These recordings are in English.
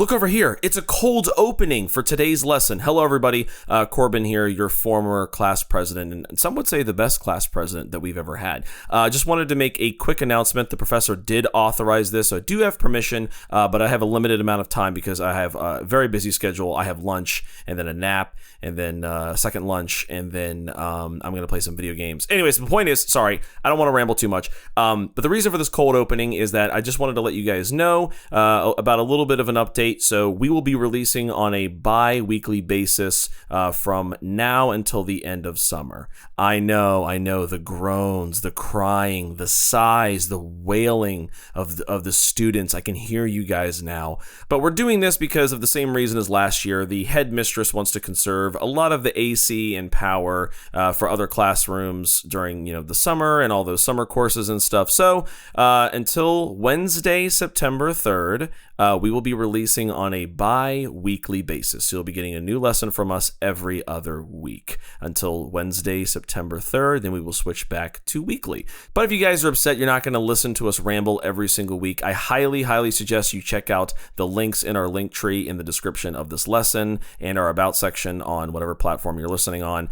Look over here. It's a cold opening for today's lesson. Hello, everybody. Corbin here, your former class president, and some would say the best class president that we've ever had. Just wanted to make a quick announcement. The professor did authorize this, so I do have permission, but I have a limited amount of time because I have a very busy schedule. I have lunch, and then a nap, and then second lunch, and then I'm going to play some video games. Anyways, the point is, sorry, I don't want to ramble too much, but the reason for this cold opening is that I just wanted to let you guys know about a little bit of an update. So we will be releasing on a bi-weekly basis from now until the end of summer. I know the groans, the crying, the sighs, the wailing of the students. I can hear you guys now. But we're doing this because of the same reason as last year. The head mistress wants to conserve a lot of the AC and power for other classrooms during the summer and all those summer courses and stuff. So until Wednesday, September 3rd, we will be releasing on a bi-weekly basis. So you'll be getting a new lesson from us every other week until Wednesday, September 3rd. Then we will switch back to weekly. But if you guys are upset you're not going to listen to us ramble every single week, I highly, highly suggest you check out the links in our link tree in the description of this lesson and our about section on whatever platform you're listening on.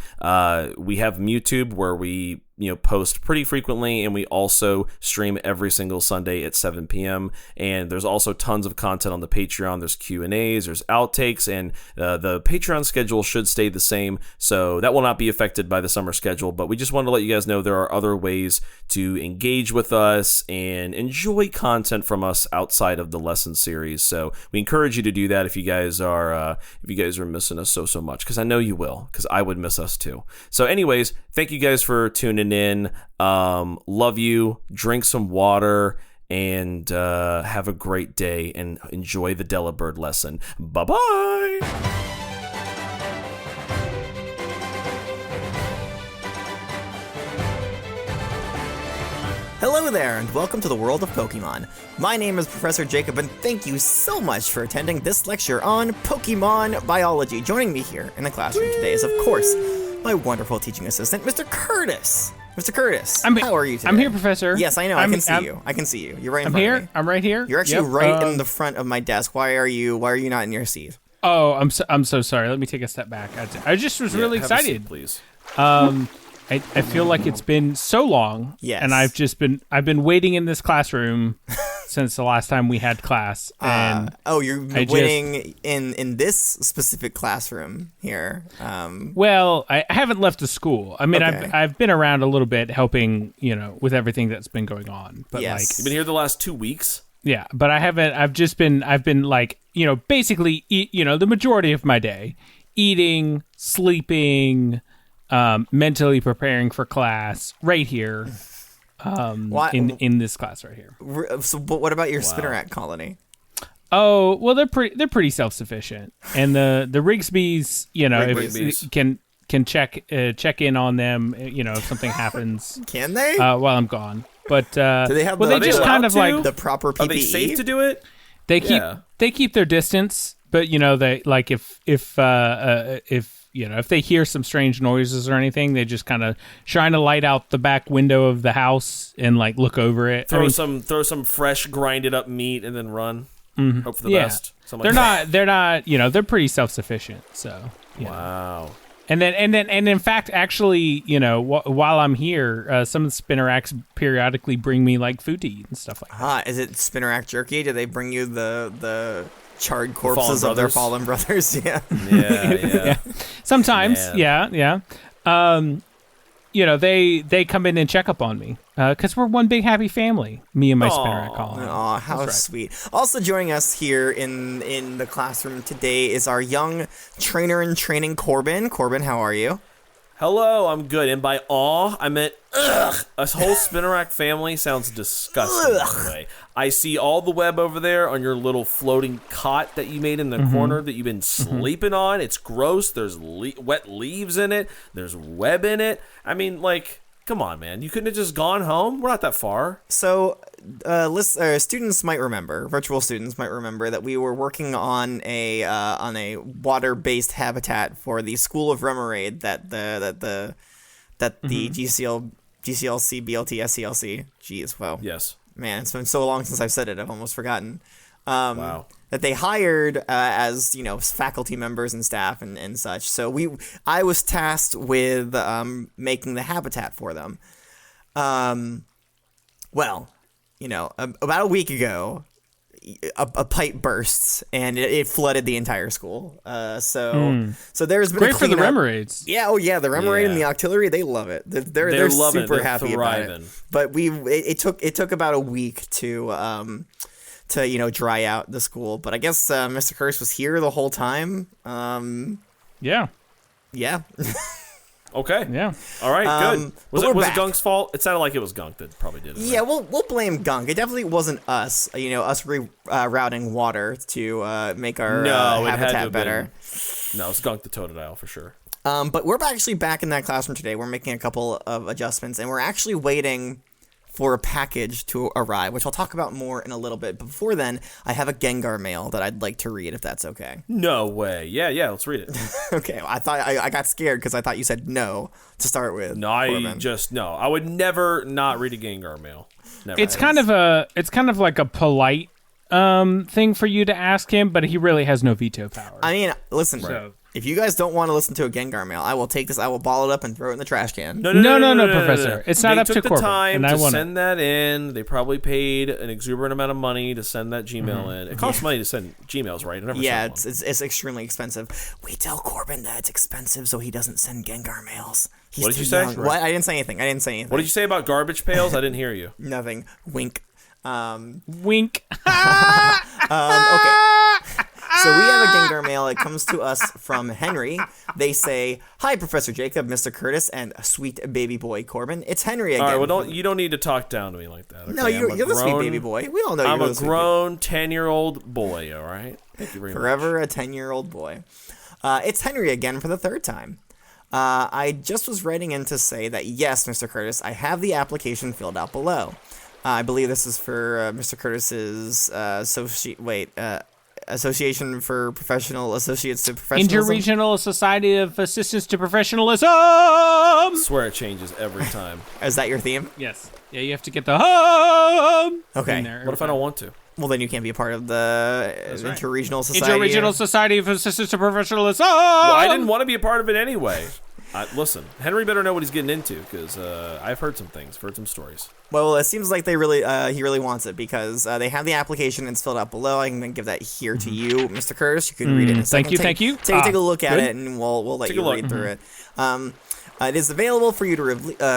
We have YouTube where we post pretty frequently, and we also stream every single Sunday at 7 p.m. And there's also tons of content on the Patreon. There's Q&As, there's outtakes, and the Patreon schedule should stay the same, so that will not be affected by the summer schedule. But we just wanted to let you guys know there are other ways to engage with us and enjoy content from us outside of the lesson series. So we encourage you to do that if you guys are missing us so much, because I know you will, because I would miss us too. So anyways, thank you guys for tuning in. Love you. Drink some water and have a great day and enjoy the Delibird lesson. Bye-bye. Hello there, and welcome to the world of Pokemon. My name is Professor Jacob, and thank you so much for attending this lecture on Pokemon biology. Joining me here in the classroom today is, of course, my wonderful teaching assistant, Mr. Curtis. Mr. Curtis, how are you today? I'm here, Professor. Yes, I know. I can see you. I can see you. You're right in front of me. I'm right here. You're actually right in the front of my desk. Why are you not in your seat? Oh, I'm so sorry. Let me take a step back. I just was really excited. Have a seat, please. I feel like it's been so long. Yes. And I've been waiting in this classroom since the last time we had class. And you're waiting in this specific classroom here. Well, I haven't left the school. I mean, Okay. I've been around a little bit helping, with everything that's been going on. But Yes. You've been here the last 2 weeks? yeah, but I haven't. I've been like, basically, the majority of my day, eating, sleeping, mentally preparing for class right here. In this class right here. So, but what about your Spinnerack colony? Oh, well, they're pretty self-sufficient, and the Rigsby's, Rigsby's. can check in on them, if something happens. Can they? While I'm gone, but do they have? they just kind of like the proper PPE? Are they safe to do it? They keep their distance, but they like if they hear some strange noises or anything, they just kind of shine a light out the back window of the house and like look over it. Throw some fresh grinded up meat and then run. Mm-hmm. Hope for the best. They're not. They're pretty self-sufficient. So wow. And in fact, actually, while I'm here, some of the Spinneracks periodically bring me like food to eat and stuff like that. Is it Spinnerack jerky? Do they bring you the charred corpses of their fallen brothers? Yeah. Yeah. Sometimes, Man. yeah. They come in and check up on me because we're one big happy family. Me and my Spinnerack colony. Oh, how sweet! Also joining us here in the classroom today is our young trainer in training, Corbin. Corbin, how are you? Hello, I'm good. And by awe, I meant ugh. A whole Spinnerack family sounds disgusting. By the way, I see all the web over there on your little floating cot that you made in the corner that you've been sleeping on. It's gross. There's wet leaves in it. There's web in it. I mean, like, come on, man. You couldn't have just gone home? We're not that far. So, students might remember, virtual students might remember that we were working on a water-based habitat for the School of Remoraid that the GCLC, BLT, SCLC. Jeez, wow. Yes. Man, it's been so long since I've said it, I've almost forgotten. Wow. that they hired as faculty members and staff and such. So I was tasked with making the habitat for them. Well, about a week ago, a pipe bursts and it flooded the entire school. So there's been Great a for the cleanup. Remoraids. Yeah, the Remoraid and the Octillery, they love it. They're super happy about it. But it took about a week to dry out the school. But I guess Mr. Curtis was here the whole time. Yeah. Yeah. Okay. Yeah. All right. Good. Was it back. Gunk's fault? It sounded like it was Gunk that probably did it. Yeah, we'll blame Gunk. It definitely wasn't us. Us rerouting water to make our habitat better. No, it's Gunk the Totodile for sure. But we're actually back in that classroom today. We're making a couple of adjustments, and we're actually waiting for a package to arrive, which I'll talk about more in a little bit. But before then, I have a Gengar mail that I'd like to read, if that's okay. No way. Yeah, let's read it. Okay, I thought I got scared because I thought you said no to start with. No, I would never not read a Gengar mail. Never. It's kind of like a polite thing for you to ask him, but he really has no veto power. I mean, listen. So- If you guys don't want to listen to a Gengar mail, I will take this. I will ball it up and throw it in the trash can. No, Professor. It's not up to Corbin. They took the time and I to want send that in. They probably paid an exuberant amount of money to send that Gmail in. It costs money to send Gmails, right? It's extremely expensive. We tell Corbin that it's expensive so he doesn't send Gengar mails. He's What did too you say? young. What? I didn't say anything. What did you say about garbage pails? I didn't hear you. Nothing. Wink. Wink. Okay. So we have a Gengar mail. It comes to us from Henry. They say, "Hi, Professor Jacob, Mr. Curtis, and sweet baby boy Corbin. It's Henry again." All right, well, you don't need to talk down to me like that. Okay? No, you're the sweet baby boy. We all know I'm you're a grown 10-year-old boy. All right. Thank you very much. Forever a 10-year-old boy. It's Henry again for the third time. I just was writing in to say that yes, Mr. Curtis, I have the application filled out below. I believe this is for Mr. Curtis's Association for Professional Associates to Professionalism. Interregional Society of Assistants to Professionalism. I swear it changes every time. Is that your theme? Yes. Yeah, you have to get the hum. Okay. in there. What if I don't want to? Well, then you can't be a part of the Interregional Society. Interregional Society of Assistants to Professionalism. Well, I didn't want to be a part of it anyway. Listen, Henry better know what he's getting into because I've heard some things, heard some stories. Well, it seems like he really wants it because they have the application and it's filled out below. I can give that here to you, Mr. Curtis. You can read it in a second. Thank you. Take a look at good. it and we'll let Take you a look. read through it. It is available for you to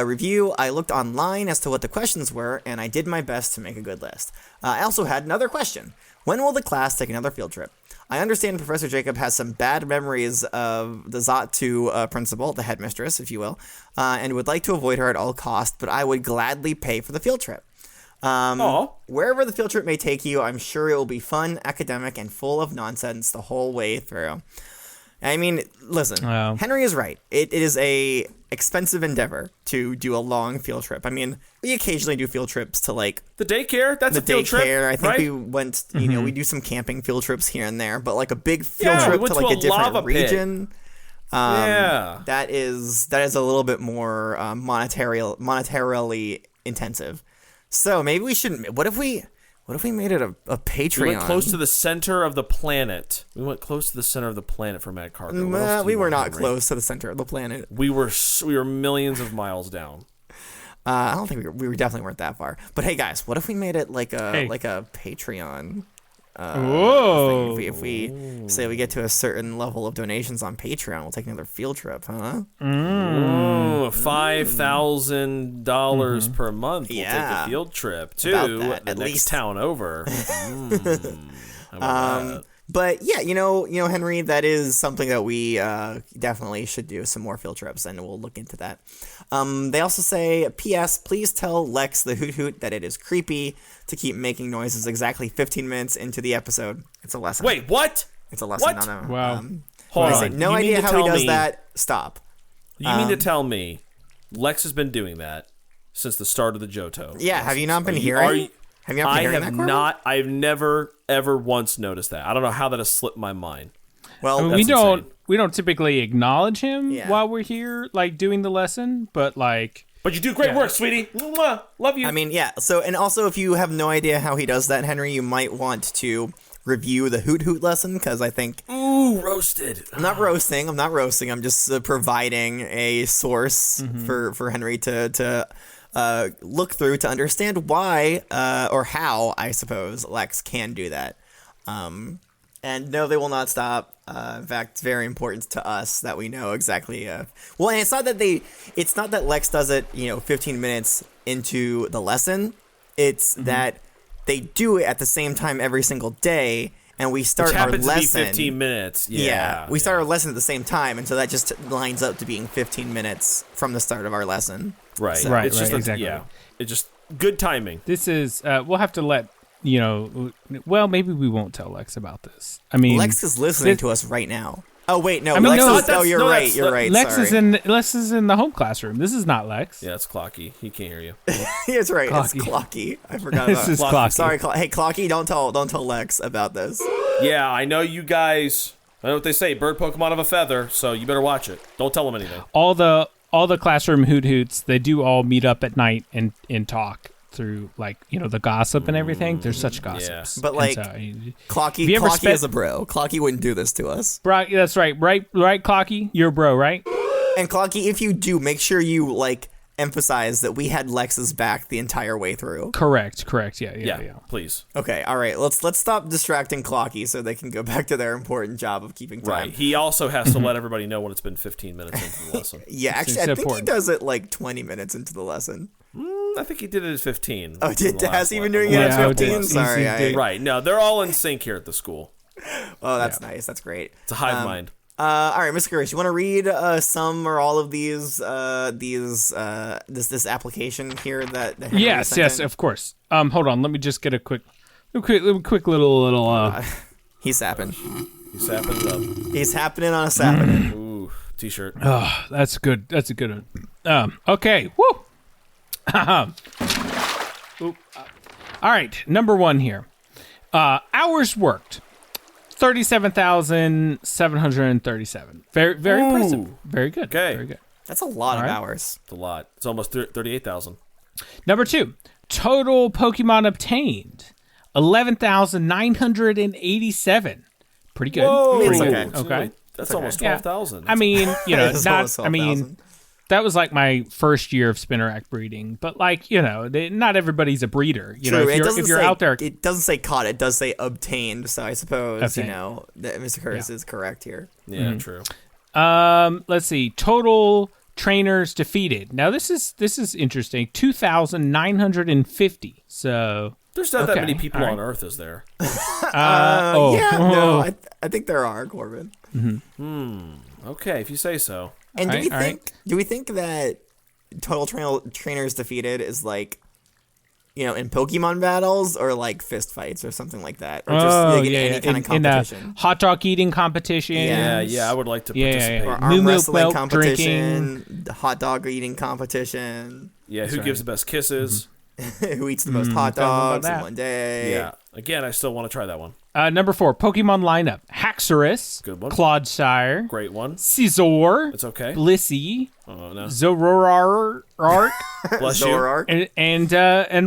review. I looked online as to what the questions were, and I did my best to make a good list. I also had another question. When will the class take another field trip? I understand Professor Jacob has some bad memories of the Zot2 principal, the Head Mistress, if you will, and would like to avoid her at all costs, but I would gladly pay for the field trip. Wherever the field trip may take you, I'm sure it will be fun, academic, and full of nonsense the whole way through. I mean, listen, Wow. Henry is right. It is a expensive endeavor to do a long field trip. I mean, we occasionally do field trips to like The daycare? That's the a field trip, daycare. I think right? we went, we do some camping field trips here and there, but like a big field Yeah, we trip went to to like a a different lava pit. region. Yeah. That is a little bit more monetarily intensive. So maybe we shouldn't. What if we made it a Patreon? We went close to the center of the planet. We went close to the center of the planet for Mad Cargo. What else do We you were want, not Henry? close to the center of the planet. We were millions of miles down. I don't think we definitely weren't that far. But hey, guys, what if we made it like a Patreon? Whoa. If we say we get to a certain level of donations on Patreon, we'll take another field trip, huh? $5,000 per month. We'll take Yeah. a field trip to About that, the at next least. town over. How about that? But yeah, Henry, that is something that we definitely should do some more field trips, and we'll look into that. They also say, P.S. Please tell Lex the Hoot Hoot that it is creepy to keep making noises exactly 15 minutes into the episode. It's a lesson. Wait, what? It's a lesson. What? On Wow. Hold I on. say, no You mean idea to how he tell does me- that. Stop. You mean to tell me Lex has been doing that since the start of the Johto? Yeah, have you not been Are hearing? you- Have you not been I hearing have that, Corbin? not. I've never ever once noticed that. I don't know how that has slipped my mind. Well, I mean, That's we don't typically acknowledge him Yeah. while we're here, like doing the lesson, but like But you do great Yeah. work, sweetie. Mwah. Love you. I mean, yeah. So, and also, if you have no idea how he does that, Henry, you might want to review the Hoot Hoot lesson, because I think Ooh, roasted. I'm not roasting. I'm just providing a source for Henry to look through to understand why or how, I suppose, Lex can do that. And no, they will not stop. In fact, it's very important to us that we know exactly. Well, and it's not that Lex does it, 15 minutes into the lesson. It's that they do it at the same time every single day, and we start our lesson. To be 15 minutes. Yeah, we start our lesson at the same time, and so that just lines up to being 15 minutes from the start of our lesson. Right. So, It's just exactly. It's just good timing. This is we'll have to let well, maybe we won't tell Lex about this. I mean, Lex is listening to us right now. Oh wait, no, I mean, Lex no, is, you're right. Lex sorry. Lex is in the home classroom. This is not Lex. Yeah, it's Clocky. He can't hear you. It's right. Clocky. It's Clocky. I forgot This about is Clocky. Sorry, hey Clocky, don't tell Lex about this. Yeah, I know you guys. I know what they say. Bird Pokemon of a feather. So you better watch it. Don't tell them anything. All the classroom hoot hoots, they do all meet up at night and talk through, like, the gossip and everything. There's such gossips. But, like, Clocky is a bro. Clocky wouldn't do this to us. Bro, that's right, Clocky? You're a bro, right? And Clocky, if you do, make sure you emphasize that we had Lex's back the entire way through. Correct. Yeah. Please. Okay, all right. Let's stop distracting Clocky so they can go back to their important job of keeping time. Right. He also has to let everybody know when it's been 15 minutes into the lesson. Yeah, actually, I think he does it 20 minutes into the lesson. I think he did it at 15. Oh, has he been doing it at 15? Sorry. Right. No, they're all in sync here at the school. Oh, that's nice. That's great. It's a hive mind. All right, Mr. Curtis, you want to read some or all of these this application here that Henry Yes, of course. Hold on, let me just get a quick little. He's sapping. He's sapping it up. He's happening on a sapping. Ooh, t-shirt. Oh, that's good. That's a good one. Okay. Woo. All right, number 1 here. Hours worked. 37,737. Very impressive. Very good. Okay. Very good. That's a lot of hours. It's a lot. It's almost 38,000. Number 2. Total Pokemon obtained. 11,987. Pretty good. Whoa. Pretty okay. good. Okay. That's almost 12,000. I mean, It's almost 12,000. that was like my first year of Spinnerack breeding, but not everybody's a breeder. True. If you're out there, it doesn't say caught. It does say obtained. So I suppose Obtained. that Mr. Curtis is correct here. Yeah, true. let's see, total trainers defeated. Now this is interesting. 2,950. So There's not that many people all right. on Earth, is there? No, I think there are, Corbin. Okay, if you say so. And All right. do we think that total trainers defeated is in Pokemon battles or fist fights or something like that, or just in any kind of competition? In hot dog eating competition. Yeah, I would like to participate. Or Moo arm Moo wrestling milk competition, hot dog eating competition. Yeah, who gives the best kisses? Who eats the most hot talk about dogs in that. one day? Yeah. Again, I still want to try that one. Number 4, Pokemon lineup: Haxorus, Good one. Clodsire, Great one. Scizor, It's okay. Blissey, Oh, no. Zoroark, Bless you. Zoroark. and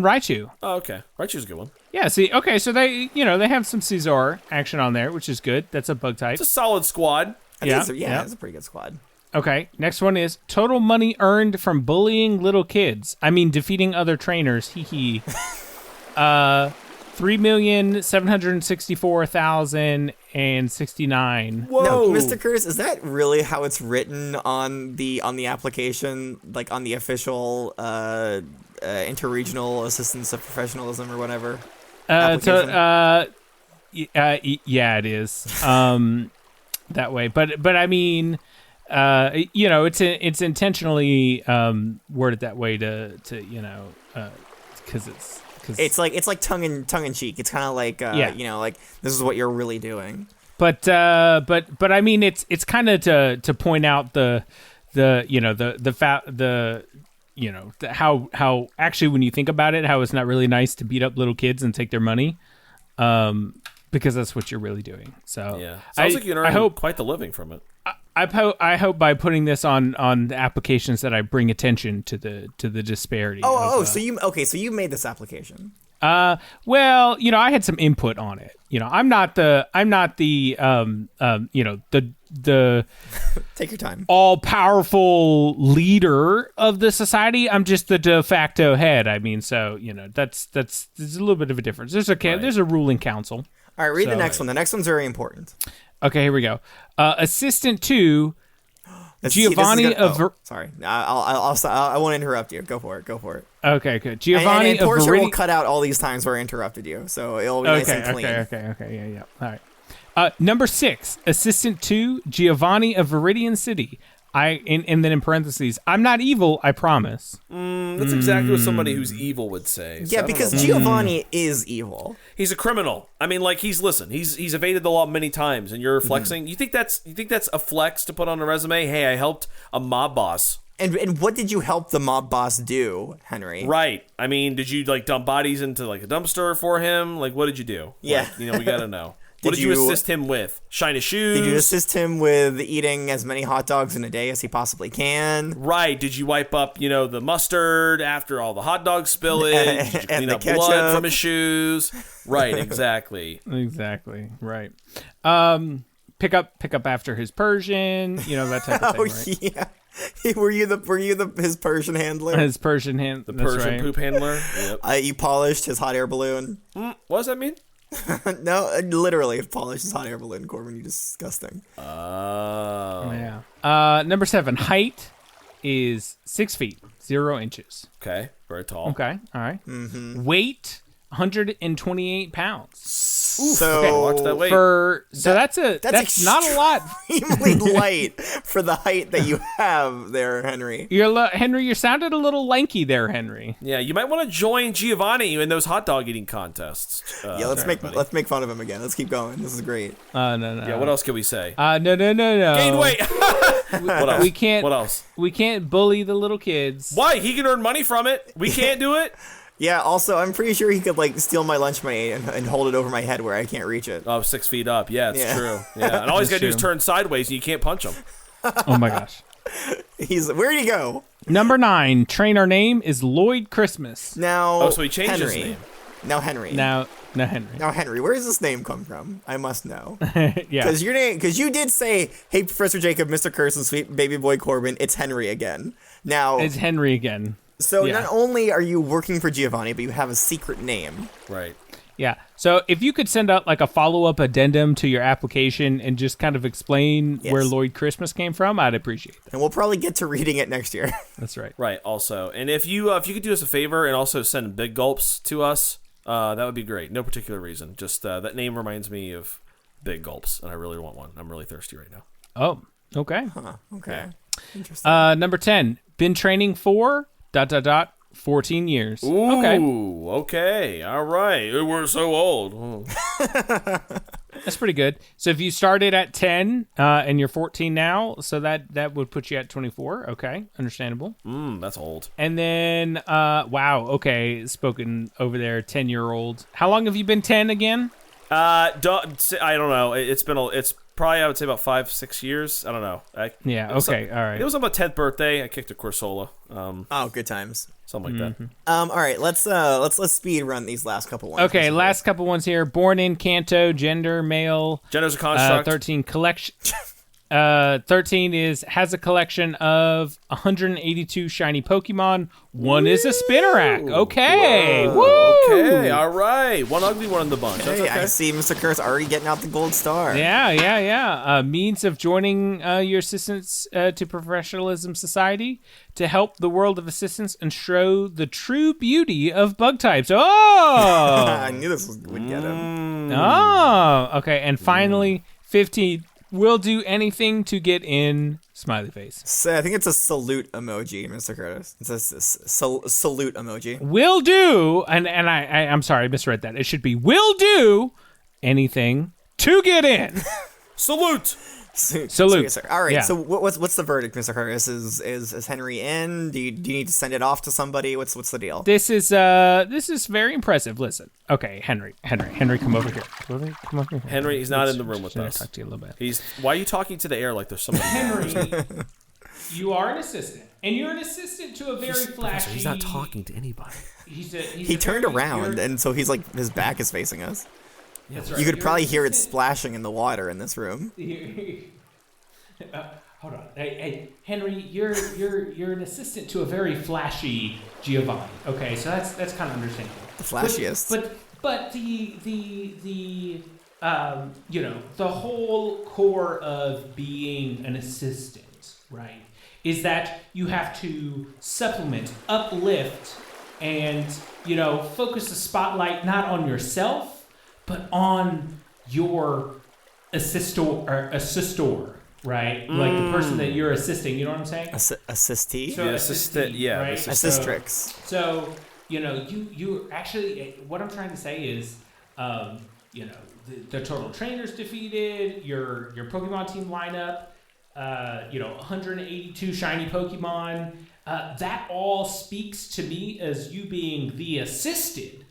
Raichu. Oh, okay. Raichu's a good one. Yeah, see, okay, so they have some Scizor action on there, which is good. That's a bug type. It's a solid squad. I think it's a pretty good squad. Okay, next one is total money earned from bullying little kids. I mean, defeating other trainers. Hee hee. 3,764,069. Whoa. No, Mr. Curtis, is that really how it's written on the application, on the official interregional assistance of professionalism or whatever? application? Yeah, it is. That way, but I mean, it's intentionally worded that way to because it's like tongue in cheek. It's kind of like this is what you're really doing. But I mean, it's kind of to point out how actually, when you think about it, how it's not really nice to beat up little kids and take their money, because that's what you're really doing. So Yeah. Sounds like you earn quite the living from it. I hope by putting this on the applications that I bring attention to the disparity. So you made this application. Well, I had some input on it. I'm not the the Take your time. all-powerful leader of the society. I'm just the de facto head. I mean, so that's there's a little bit of a difference. There's a ruling council. All right, read the next one. The next one's very important. Okay, here we go. Assistant to Giovanni of. Sorry, I won't interrupt you. Go for it. Okay, good. Giovanni and of Portia Veridi- will cut out all these times where I interrupted you, so it'll be nice and clean. Okay, yeah. All right. Number 6, assistant to Giovanni of Viridian City. And then in parentheses, I'm not evil, I promise. That's exactly what somebody who's evil would say. Yeah, because Giovanni is evil. He's a criminal. I mean, like he's evaded the law many times, and you're flexing. You think that's a flex to put on a resume? Hey, I helped a mob boss. And what did you help the mob boss do, Henry? Right. I mean, did you dump bodies into a dumpster for him? Like, what did you do? Yeah. We gotta know. What did you assist him with? Shine his shoes? Did you assist him with eating as many hot dogs in a day as he possibly can? Right. Did you wipe up, the mustard after all the hot dog spillage? Did you clean up ketchup. blood from his shoes? Right. Exactly. Exactly. Right. Pick up after his Persian, that type of thing, right? Yeah. Were you his Persian handler? His Persian hand. The Persian poop handler? Yep. You polished his hot air balloon. What does that mean? No, literally polished his hot air balloon, Corbin. You disgusting. Oh. Yeah. Number 7, height is 6 feet, 0 inches. Okay. Very tall. Okay. All right. Weight, 128 pounds. So watch that weight. That's not a lot. Extremely light for the height that you have there, Henry. Henry, you sounded a little lanky there, Henry. Yeah, you might want to join Giovanni in those hot dog eating contests. Let's make fun of him again. Let's keep going. This is great. No. Yeah, what else can we say? No. Gain weight. What else? We can't. What else? We can't bully the little kids. Why? He can earn money from it. We can't do it. Yeah, also, I'm pretty sure he could, steal my lunch money and hold it over my head where I can't reach it. Oh, 6 feet up. Yeah, it's true. Yeah, and all he's got to do is turn sideways and you can't punch him. Oh, my gosh. Where'd he go? Number 9, trainer name is Lloyd Christmas. Now, so he changed his name. Now, Henry. Now, Henry. Now, Henry, where does this name come from? I must know. Yeah. Because you did say, hey, Professor Jacob, Mr. Curse, and sweet baby boy Corbin, it's Henry again. Now, it's Henry again. So not only are you working for Giovanni, but you have a secret name. Right. Yeah. So if you could send out a follow-up addendum to your application and just kind of explain where Lloyd Christmas came from, I'd appreciate that. And we'll probably get to reading it next year. That's right. Right. Also, and if you could do us a favor and also send big gulps to us, that would be great. No particular reason. Just that name reminds me of big gulps, and I really want one. I'm really thirsty right now. Oh. Okay. Okay. Interesting. Number 10. Been training for ... 14 years. Ooh, okay. All right. We're so old. That's pretty good. So if you started at 10 and you're 14 now, so that would put you at 24. Okay, understandable. That's old. And then, wow, okay, spoken over there, 10-year-old. How long have you been 10 again? I don't know. It's probably, I would say, about 5-6 years. I don't know. All right. It was on my 10th birthday. I kicked a Corsola. Good times. Something like that. All right, let's speed run these last couple ones. Okay, last couple ones here. Born in Kanto, gender male. Gender's a construct. 13 collection. 13 has a collection of 182 shiny Pokemon. One is a Spinarak. Okay. Woo! Okay, all right. One ugly one in the bunch. That's Hey, okay. I see Mr. Kurtz already getting out the gold star. Yeah. Means of joining your assistants to Professionalism Society to help the world of assistants and show the true beauty of bug types. Oh! I knew this would get him. Oh, okay. And finally, 15. Will do anything to get in, smiley face. So I think it's a salute emoji, Mr. Curtis. It's a salute emoji. Will do, and I'm sorry, I misread that. It should be will do anything to get in. Salute. Salute. Sir. All right. Yeah. So what's the verdict, Mr. Curtis? Is Henry in? Do you need to send it off to somebody? What's the deal? This is very impressive. Listen, okay, Henry, come over here. Come over here. Henry, he's not in the room with us. Talk to you a little bit. Why are you talking to the air like there's somebody? Henry, You are an assistant, and you're an assistant to a very flashy. He's not talking to anybody. He turned around, and so he's like, his back is facing us. That's right. You could You're probably an hear it assistant. splashing in the water in this room. Hold on. Hey, Henry, you're an assistant to a very flashy Giovanni. Okay, so that's kind of understandable. The flashiest. But the the whole core of being an assistant, right, is that you have to supplement, uplift, and focus the spotlight not on yourself, but on your assistor. Right, like the person that you're assisting. You know what I'm saying? Assistee. So assistant, yeah, right? Assistrix. So you actually, what I'm trying to say is, the total trainers defeated, your Pokemon team lineup, 182 shiny Pokemon. That all speaks to me as you being the assisted,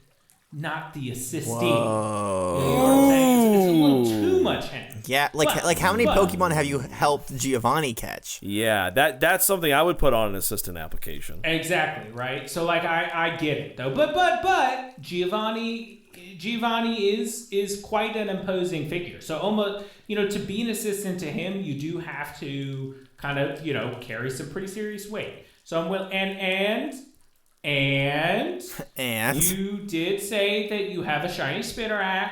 not the assistee. Whoa. You know what I'm saying? It's a little too much, Henry. Yeah, like how many Pokemon have you helped Giovanni catch? Yeah, that's something I would put on an assistant application. Exactly, right? So like I get it though. But Giovanni is quite an imposing figure. So almost, to be an assistant to him, you do have to kind of, carry some pretty serious weight. So I'm will and you did say that you have a shiny Spitterack,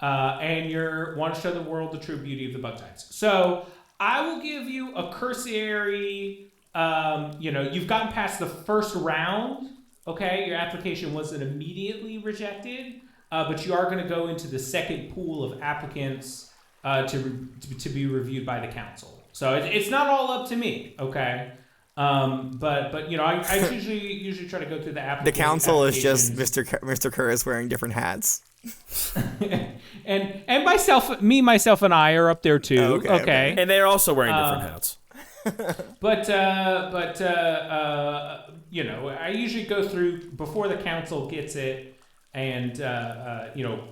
and you want to show the world the true beauty of the bug types. So I will give you a cursory. You've gotten past the first round. Okay, your application wasn't immediately rejected, but you are going to go into the second pool of applicants to be reviewed by the council. So it's not all up to me. Okay. But I usually try to go through the application. The council is just Mr. Kerr is wearing different hats. and myself and I are up there too. Okay. And they're also wearing different hats. But I usually go through before the council gets it, and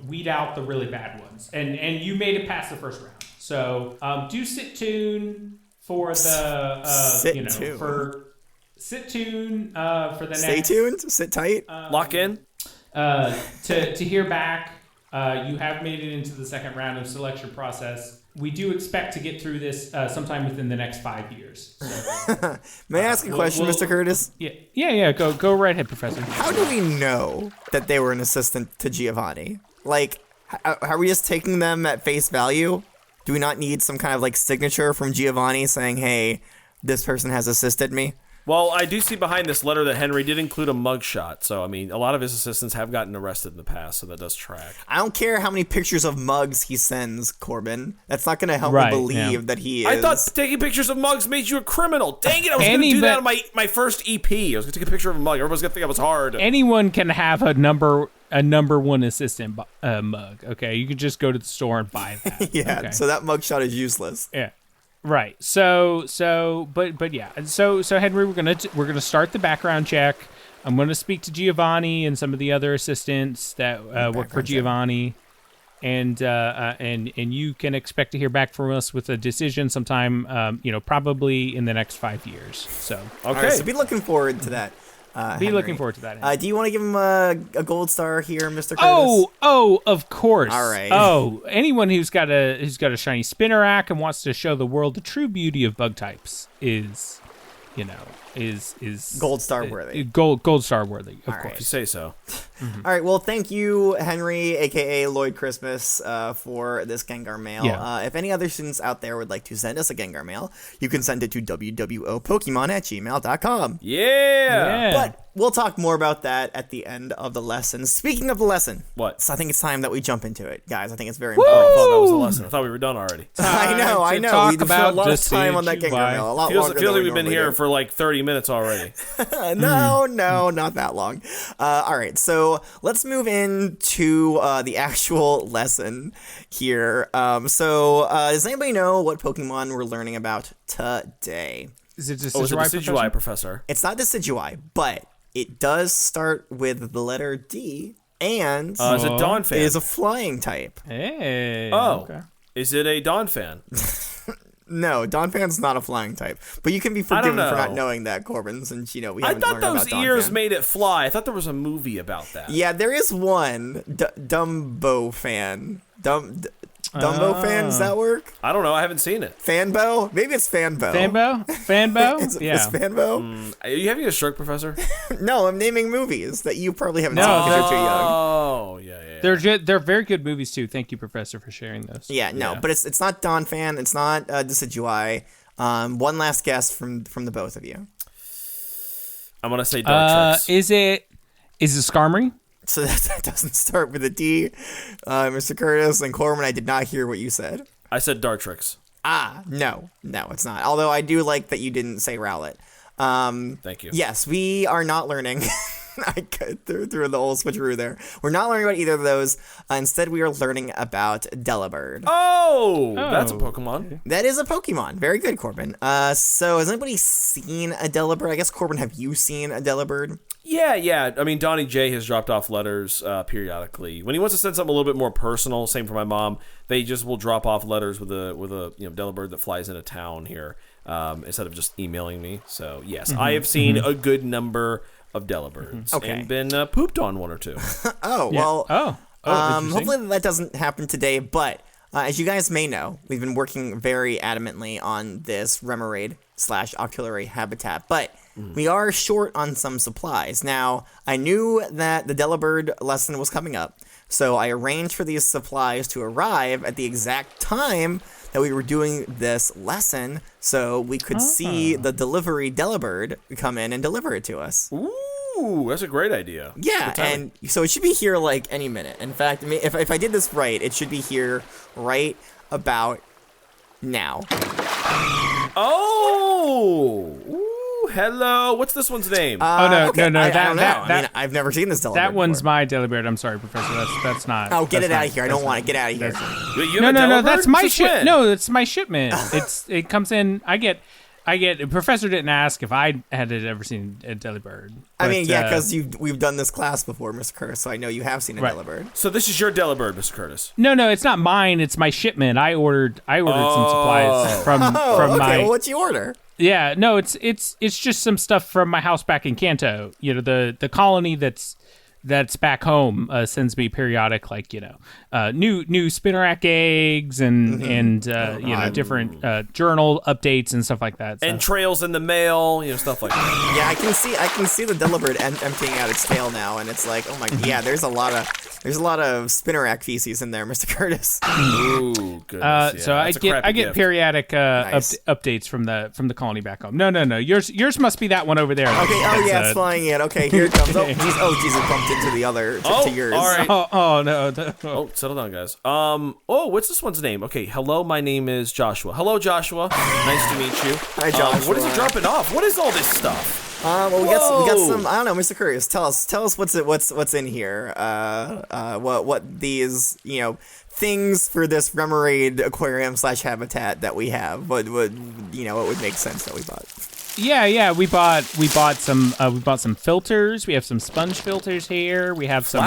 weed out the really bad ones. And you made it past the first round. So do sit tune for the sit tune for the next. Stay tuned. Sit tight. Lock in. To hear back. You have made it into the second round of selection process. We do expect to get through this sometime within the next 5 years. So, May I ask a question, Mr. Curtis? Yeah. Go right ahead, Professor. How do we know that they were an assistant to Giovanni? Like, are we just taking them at face value? Do we not need some kind of signature from Giovanni saying, "Hey, this person has assisted me"? Well, I do see behind this letter that Henry did include a mugshot. So, I mean, a lot of his assistants have gotten arrested in the past, so that does track. I don't care how many pictures of mugs he sends, Corbin. That's not going to help me believe that he is. I thought taking pictures of mugs made you a criminal. Dang it, I was going to do that on my first EP. I was going to take a picture of a mug. Everybody's going to think I was hard. Anyone can have a number one assistant mug, okay? You can just go to the store and buy that. Yeah, okay. So that mugshot is useless. Yeah. Right. But yeah. So Henry, we're gonna start the background check. I'm gonna speak to Giovanni and some of the other assistants that work for Giovanni, and you can expect to hear back from us with a decision sometime, probably in the next 5 years. So okay. All right, so be looking forward to that. Be looking forward to that. Do you want to give him a gold star here, Mr. Curtis? Oh, of course. All right. Oh, anyone who's got a shiny Spitterack and wants to show the world the true beauty of bug types is gold star worthy. Gold star worthy, of course. If you say so. All right. Well, thank you, Henry, aka Lloyd Christmas, for this Gengar mail. Yeah. If any other students out there would like to send us a Gengar mail, you can send it to wwopokemon@gmail.com. Yeah. But we'll talk more about that at the end of the lesson. Speaking of the lesson, What? so I think it's time that we jump into it, guys. I think it's very I important. thought that was a lesson. I thought we were done already. I know. talk We spent a lot of about time on that Gengar mail. A lot Feels longer like than we've been here for like 30 minutes already. No, not that long. All right, so let's move into the actual lesson here. Does anybody know what Pokemon we're learning about today? Is it Oh, is it the Decidueye, Professor? It's not Decidueye, but it does start with the letter D, and Is it Donphan? it is a flying type. Hey. Oh. Okay. Is it a Donphan? No, Donphan's not a flying type. But you can be forgiven for not know. knowing that, Corbin, since, we I haven't thought learned about those ears Donphan. made it fly. I thought there was a movie about that. Yeah, there is one. Dumbo fan. Dumbo fan, does that work? I don't know. I haven't seen it. Fanbo? Maybe it's Fanbo. Fanbo? It's Yeah. Fanbo? Are you having a stroke, Professor? No, I'm naming movies that you probably haven't No, seen because you're too young. Oh, yeah. They're very good movies too. Thank you, Professor, for sharing those. Yeah, no, Yeah. but it's not Donphan. It's not Decidueye. One last guess from the both of you. I'm going to say Dark Tricks. Is it Skarmory? So that doesn't start with a D. Mr. Curtis and Corbin, I did not hear what you said. I said Dartrix. No, it's not. Although I do like that you didn't say Rowlet. Thank you. Yes, we are not learning. I threw the old switcheroo there. We're not learning about either of those. Instead, we are learning about Delibird. Oh, that's a Pokemon. That is a Pokemon. Very good, Corbin. So has anybody seen a Delibird? I guess, Corbin, have you seen a Delibird? Yeah. I mean, Donnie J has dropped off letters periodically. When he wants to send something a little bit more personal, same for my mom, they just will drop off letters with a Delibird that flies into town here instead of just emailing me. So, yes, I have seen a good number of Delibirds and been pooped on one or two. Oh, well. Oh, hopefully that doesn't happen today, but as you guys may know, we've been working very adamantly on this Remoraid / Octillery habitat, but we are short on some supplies. Now, I knew that the Delibird lesson was coming up, so I arranged for these supplies to arrive at the exact time that we were doing this lesson, so we could see the delivery Delibird come in and deliver it to us. Ooh, that's a great idea. Yeah, and so it should be here like any minute. In fact, if I did this right, it should be here right about now. Oh! Ooh, hello. What's this one's name? no. I don't know. That I've never seen this Delibird that one's before. my Delibird. I'm sorry, Professor. That's not. Oh, get that's it out not- of here! I don't want it. Get out of here! Wait, you No, have a no. Delibird? That's my Since when? ship. No, it's my shipment. It comes in. I get. Professor didn't ask if I had ever seen a Delibird. I mean, but, yeah, because we've done this class before, Mr. Curtis, so I know you have seen a Right. Delibird. So this is your Delibird, Mr. Curtis. No, it's not mine. It's my shipment. I ordered some supplies from Oh, okay. my. Well, what'd you order? Yeah, no, it's just some stuff from my house back in Kanto. The colony that's back home sends me periodic, new Spinnerack eggs and different journal updates and stuff like that. So. And trails in the mail, stuff like that. Yeah, I can see the Delibird emptying out its tail now, and it's like, oh my, yeah, there's a lot of Spinnerack feces in there, Mr. Curtis. Ooh, goodness. Yeah, So I that's a crappy get gift. periodic Nice. updates from the colony back home. No. Yours must be that one over there. Okay, That's, it's flying in. Okay, here it comes. Oh, jeez, it bumped into the other, to yours. all right. Oh no. Oh, settle down, guys. What's this one's name? Okay, hello, my name is Joshua. Hello, Joshua. Nice to meet you. Hi, Joshua. What is he dropping off? What is all this stuff? Well, we got Whoa. some. I don't know, Mr. Curious. Tell us what's in here. What these things for this Remoraid aquarium / habitat that we have. What would make sense that we bought? Yeah. We bought some filters. We have some sponge filters here. We have some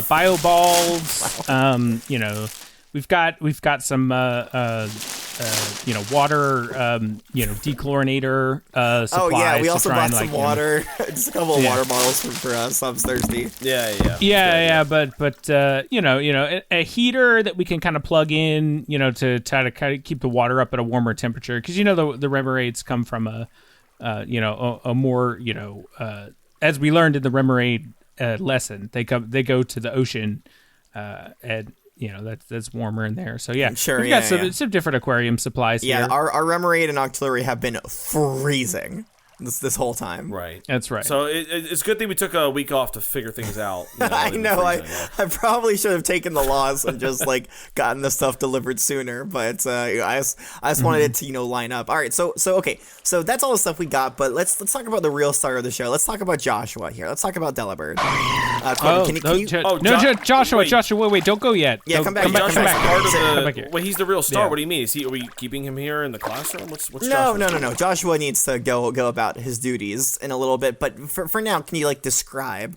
bio balls. We've got some water dechlorinator supplies. Oh yeah, we to also try bought and, some water. Just a couple of water bottles for us. I'm thirsty. Yeah. But a heater that we can kind of plug in, to try to kind of keep the water up at a warmer temperature, because the Remoraids come from a more as we learned in the Remoraid lesson, they go to the ocean, and that's warmer in there. So yeah, Sure, we've got some different aquarium supplies Yeah, here. our Remoraid and Octillery have been freezing this whole time. Right. That's right. So it's a good thing we took a week off to figure things out. I they've been know. freezing, yeah. I probably should have taken the loss and just gotten the stuff delivered sooner, but I just wanted it to line up. All right, so okay, so that's all the stuff we got. But let's talk about the real star of the show. Let's talk about Joshua here. Let's talk about Delibird. Corbin, can you? Joshua, wait, don't go yet. Yeah, come back. Come Joshua's back. part of Come the. back here. Wait, he's the real star. Yeah. What do you mean? Are we keeping him here in the classroom? What's No. Joshua's Joshua needs to go about his duties in a little bit, but for now, can you describe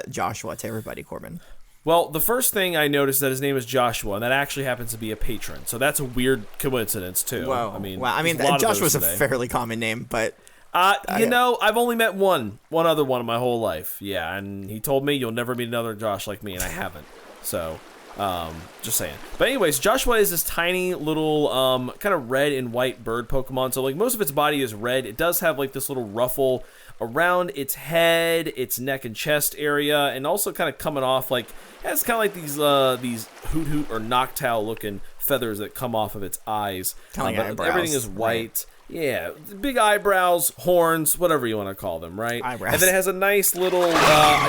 Joshua to everybody, Corbin? Well, the first thing I noticed that his name is Joshua, and that actually happens to be a patron. So that's a weird coincidence too. Whoa. I mean, Joshua's a fairly common name, but I've only met one other one in my whole life. Yeah, and he told me you'll never meet another Josh like me, and I haven't. So, just saying. But anyways, Joshua is this tiny little kind of red and white bird Pokemon. So like most of its body is red. It does have like this little ruffle around its head, its neck and chest area, and also kind of coming off like it has kind of like these hoot hoot or noctowl looking feathers that come off of its eyes. Kind of like eyebrows, everything is white. Right? Yeah, big eyebrows, horns, whatever you want to call them, right? Eyebrows. And then it has a nice little,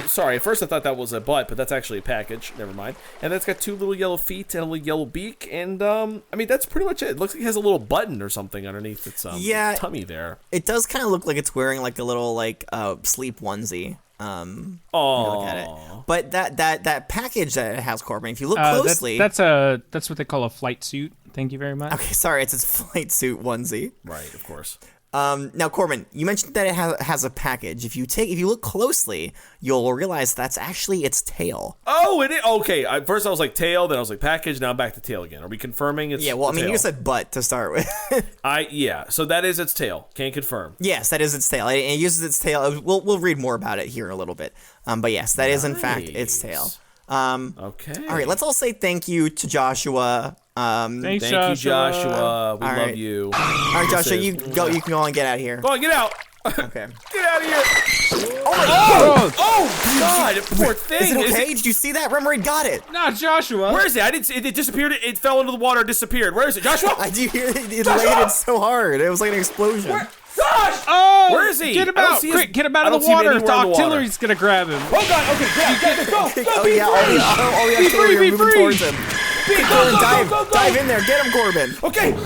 sorry, at first I thought that was a butt, but that's actually a package. Never mind. And then it's got 2 little yellow feet and a little yellow beak. And, I mean, that's pretty much it. It looks like it has a little button or something underneath its tummy there. It does kind of look like it's wearing like a little like sleep onesie. Look at it. But that package that it has, Corbin, if you look closely, that's what they call a flight suit. Thank you very much. Okay, sorry, it's its flight suit onesie. Right, of course. Now, Corbin, you mentioned that it has a package. If you look closely, you'll realize that's actually its tail. Oh, it is? Okay, first I was like tail, then I was like package, now I'm back to tail again. Are we confirming it's Yeah, well, I mean, tail? you said butt to start with. So that is its tail. Can't confirm. Yes, that is its tail. It uses its tail. We'll read more about it here in a little bit. But yes, that is in fact its tail. Okay. All right, let's all say thank you to Joshua. Thanks, Thank you, Joshua. We All love right. you. All right, Joshua, you can go and get out of here. Go on, get out. Okay. Get out of here. Oh, God, poor thing. Is it okay? Did you see that? Remoraid got it. Not Joshua. Where is it? I didn't see it. It disappeared. It fell into the water, disappeared. Where is it? Joshua? I do hear it landed so hard. It was like an explosion. Gosh! Oh, where is he? Get him I don't out! see his- Quick, get him I out don't of the see him water. anywhere in the water. Octillery's gonna grab him. Oh, God. Okay, go. Oh yeah, all the artillery free, are moving free. towards him. Corbin, dive in there. Get him, Corbin. Okay. Go! You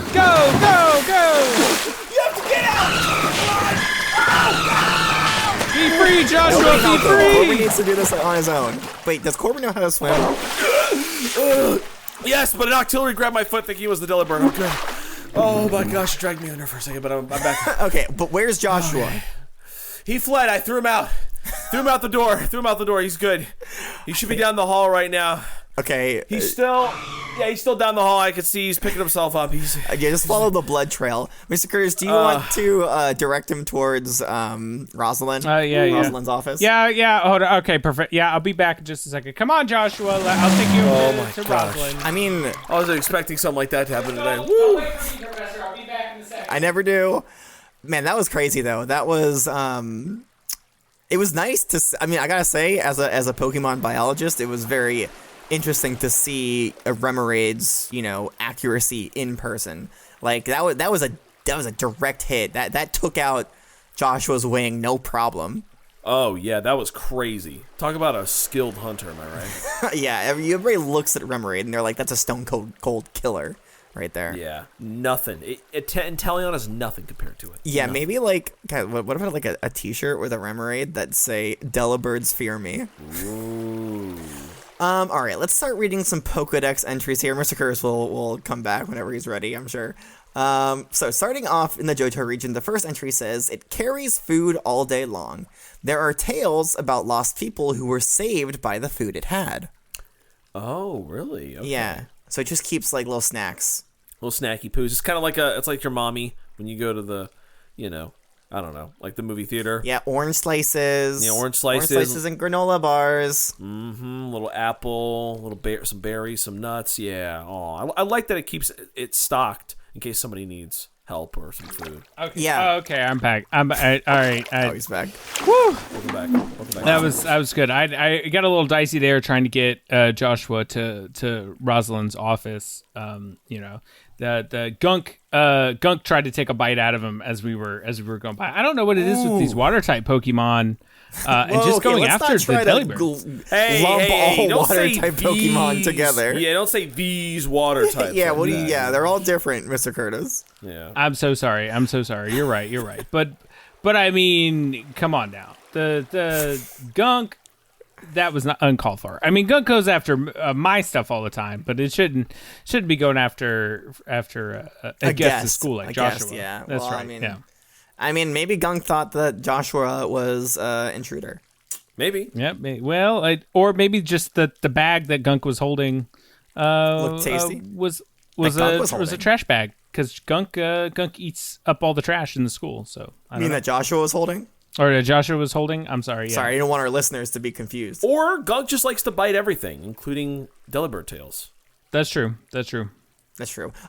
have to get out. Be free, Joshua. Be Corbin free. needs to do this on his own. Wait, does Corbin know how to swim? Yes, but an octillery grabbed my foot thinking it was the Delibird. Oh, good. Oh, my gosh. It dragged me under for a second, but I'm back. Okay, but where's Joshua? Okay. He fled. I threw him out. Threw him out the door. He's good. He should be down the hall right now. Okay. He's still down the hall. I can see he's picking himself up. Yeah, just follow the blood trail. Mr. Curtis, do you want to direct him towards Rosalind? Yeah. Rosalind's office? Yeah. Hold on. Okay, perfect. Yeah, I'll be back in just a second. Come on, Joshua. I'll take you over to gosh. Rosalind. I mean, I wasn't expecting something like that to happen today. I'll wait for you, Professor. I'll be back in a second. I never do. Man, that was crazy though. That was it was nice to I mean, I gotta say, as a Pokemon biologist, it was very interesting to see a Remoraid's, accuracy in person. Like that was a direct hit. That took out Joshua's wing, no problem. Oh yeah, that was crazy. Talk about a skilled hunter, am I right? Yeah, everybody looks at Remoraid and they're like, that's a stone cold killer right there. Yeah, nothing. Inteleon is nothing compared to it. Yeah, Nothing. maybe like, God, what about like a t-shirt with a Remoraid that say Delibirds fear me? Ooh. All right, let's start reading some Pokedex entries here. Mr. Curtis will come back whenever he's ready, I'm sure. So starting off in the Johto region, the first entry says, it carries food all day long. There are tales about lost people who were saved by the food it had. Oh, really? Okay. Yeah, so it just keeps like little snacks. Little snacky poos. It's kind of like it's like your mommy when you go to the, I don't know, like the movie theater. Yeah, orange slices. Yeah, orange slices. Orange slices and granola bars. Mm-hmm. Little apple, some berries, some nuts. Yeah. Oh, I like that it keeps it stocked in case somebody needs help or some food. Okay. Yeah. Okay, I'm back. All right. Oh, he's back. Woo! Welcome back. That was good. I got a little dicey there trying to get Joshua to Rosalind's office. The Gunk tried to take a bite out of him as we were going by. I don't know what it is with these water type Pokemon. And just going after the Delibird. Hey, all don't water say type Pokemon these. together. Yeah, don't say these water types. Yeah, like that. they're all different, Mr. Curtis. Yeah. I'm so sorry. You're right. But I mean, come on now. The Gunk, that was not uncalled for. I mean, Gunk goes after my stuff all the time, but it shouldn't be going after a guest at school like Joshua. Yeah, that's well, right. I mean, maybe Gunk thought that Joshua was intruder. Maybe. Yeah. Well, or maybe just the bag that Gunk was holding. Looked tasty. Was Gunk was a holding. trash bag because Gunk eats up all the trash in the school. So I You don't mean know. that Joshua was holding? Or that Joshua was holding. I'm sorry. Yeah. Sorry, I don't want our listeners to be confused. Or Gunk just likes to bite everything, including Delibird tails. That's true. That's true.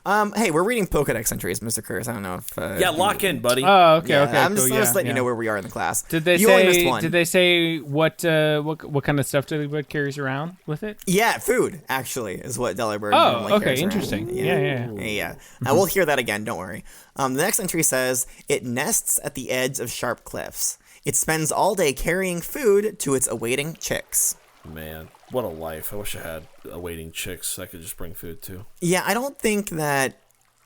Hey, we're reading Pokedex entries, Mr. Curse. I don't know if... Yeah, lock in, buddy. Oh, okay. yeah, Okay. I'm cool, just letting you know where we are in the class. Did they you only missed say? one. Did they say what kind of stuff Delibird carries around with it? Yeah, food, actually, is what Delibird Oh, normally okay, carries around. interesting. Yeah. We'll hear that again, don't worry. The next entry says, it nests at the edge of sharp cliffs. It spends all day carrying food to its awaiting chicks. Man, what a life. I wish I had awaiting chicks I could just bring food to. Yeah, I don't think that...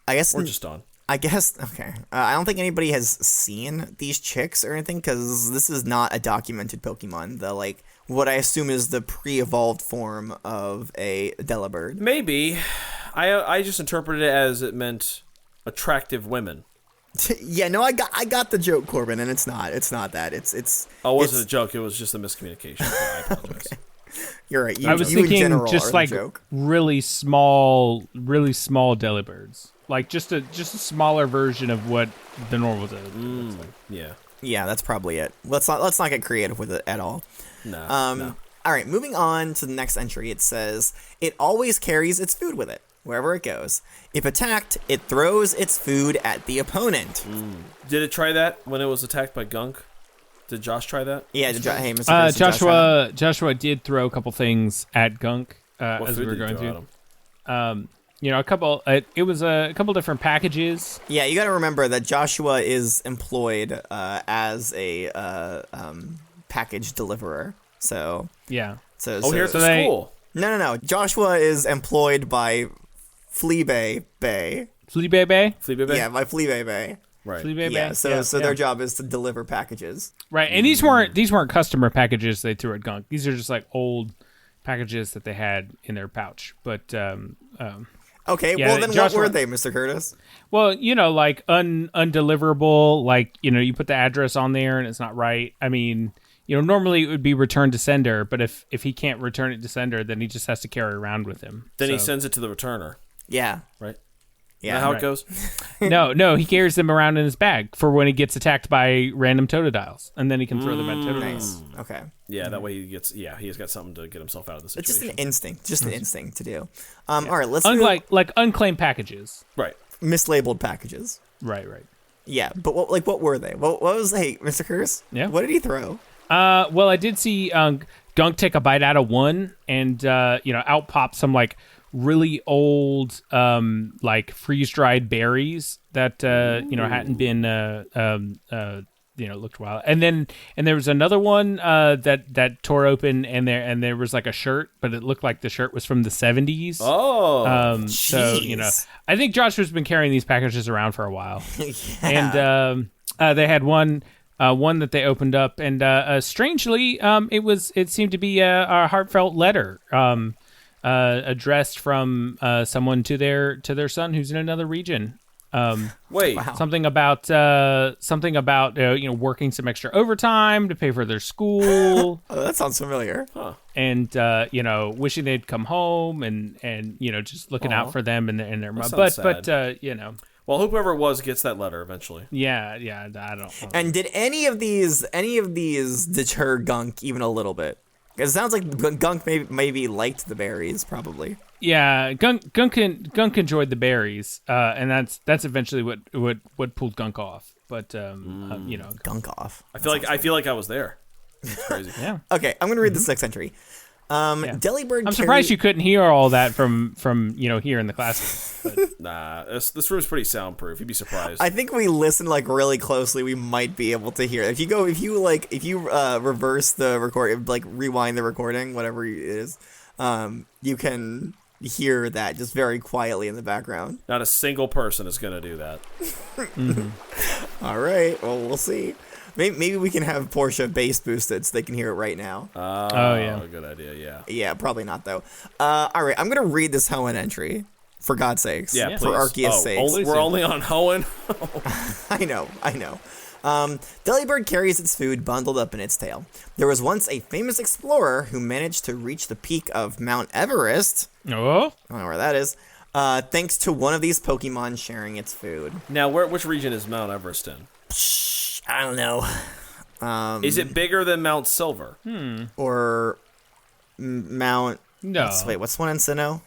I guess... We're just on. I guess, okay. I don't think anybody has seen these chicks or anything, because this is not a documented Pokemon. What I assume is the pre-evolved form of a Delibird. Maybe. I just interpreted it as it meant attractive women. Yeah, no, I got the joke, Corbin, and it's not that. It's. Oh, it wasn't a joke. It was just a miscommunication. I apologize. Okay. You're right. I was you in thinking general just are like the joke. really small Delibirds, like just a smaller version of what the normal Delibird looks like. Yeah. Yeah, that's probably it. Let's not get creative with it at all. No. All right, moving on to the next entry. It says it always carries its food with it wherever it goes. If attacked, it throws its food at the opponent. Did it try that when it was attacked by Gunk? Did Josh try that? Yeah, hey, Mr. Chris, Joshua did throw a couple things at Gunk as we were going through. A couple. It was a couple different packages. Yeah, you got to remember that Joshua is employed as a package deliverer. So Yeah. Here's the school. No. Joshua is employed by Fleabay Bay. Fleabay Bay. Yeah, by Fleabay Bay. Right. Fleabay Yeah, Bay. so their job is to deliver packages. Right, and these weren't customer packages they threw at Gunk. These are just like old packages that they had in their pouch. But Okay, yeah, well then Joshua, what were they, Mr. Curtis? well, like undeliverable. Like you put the address on there and it's not right. I mean, normally it would be returned to sender, but if he can't return it to sender, then he just has to carry it around with him. Then he sends it to the returner, Yeah. right? Yeah. Is that how right. it goes? No, he carries them around in his bag for when he gets attacked by random Totodiles, and then he can throw them at Totodiles. Nice. Okay. Yeah, that way he's got something to get himself out of the It's just situation. an instinct. An instinct to do. All right, let's do Like unclaimed packages. Right. mislabeled packages. Right. Yeah, but what were they? What was, hey, Mr. Curtis? Yeah. What did he throw? Well, I did see Gunk take a bite out of one, and out popped some like really old like freeze dried berries that hadn't been looked wild. And there was another one that tore open, and there was like a shirt, but it looked like the shirt was from the 70s. Oh. So I think Joshua's been carrying these packages around for a while. Yeah. And they had one that they opened up, and strangely, it seemed to be a heartfelt letter addressed from someone to their son who's in another region. Wait. Wow. Something about working some extra overtime to pay for their school. Oh, that sounds familiar. And wishing they'd come home, and just looking out for them and their mom. sounds But sad. Well, whoever it was gets that letter eventually. yeah, I don't. And did any of these deter Gunk even a little bit? Because it sounds like Gunk maybe liked the berries, probably. Yeah, Gunk enjoyed the berries, and that's eventually what pulled Gunk off. But Gunk off. I feel like I was there. It's crazy. yeah. Okay, I'm gonna read this next entry. Delibird. I'm surprised you couldn't hear all that from here in the classroom. But. Nah, this room's pretty soundproof. You'd be surprised. I think we listen like really closely. We might be able to hear. If you reverse the record, like rewind the recording, whatever it is, you can hear that just very quietly in the background. Not a single person is gonna do that. All right. Well, we'll see. Maybe we can have Portia bass boosted so they can hear it right now. Oh, yeah. Good idea. Yeah. Yeah, probably not though. All right, I'm gonna read this Hoenn entry for God's sakes. Yeah. For Please. Arceus' sakes. We're only on Hoenn. I know. Delibird carries its food bundled up in its tail. There was once a famous explorer who managed to reach the peak of Mount Everest. Oh, I don't know where that is. Thanks to one of these Pokemon sharing its food. Now, which region is Mount Everest in? I don't know. Is it bigger than Mount Silver? Or Mount... no. Wait, what's the one in Sinnoh?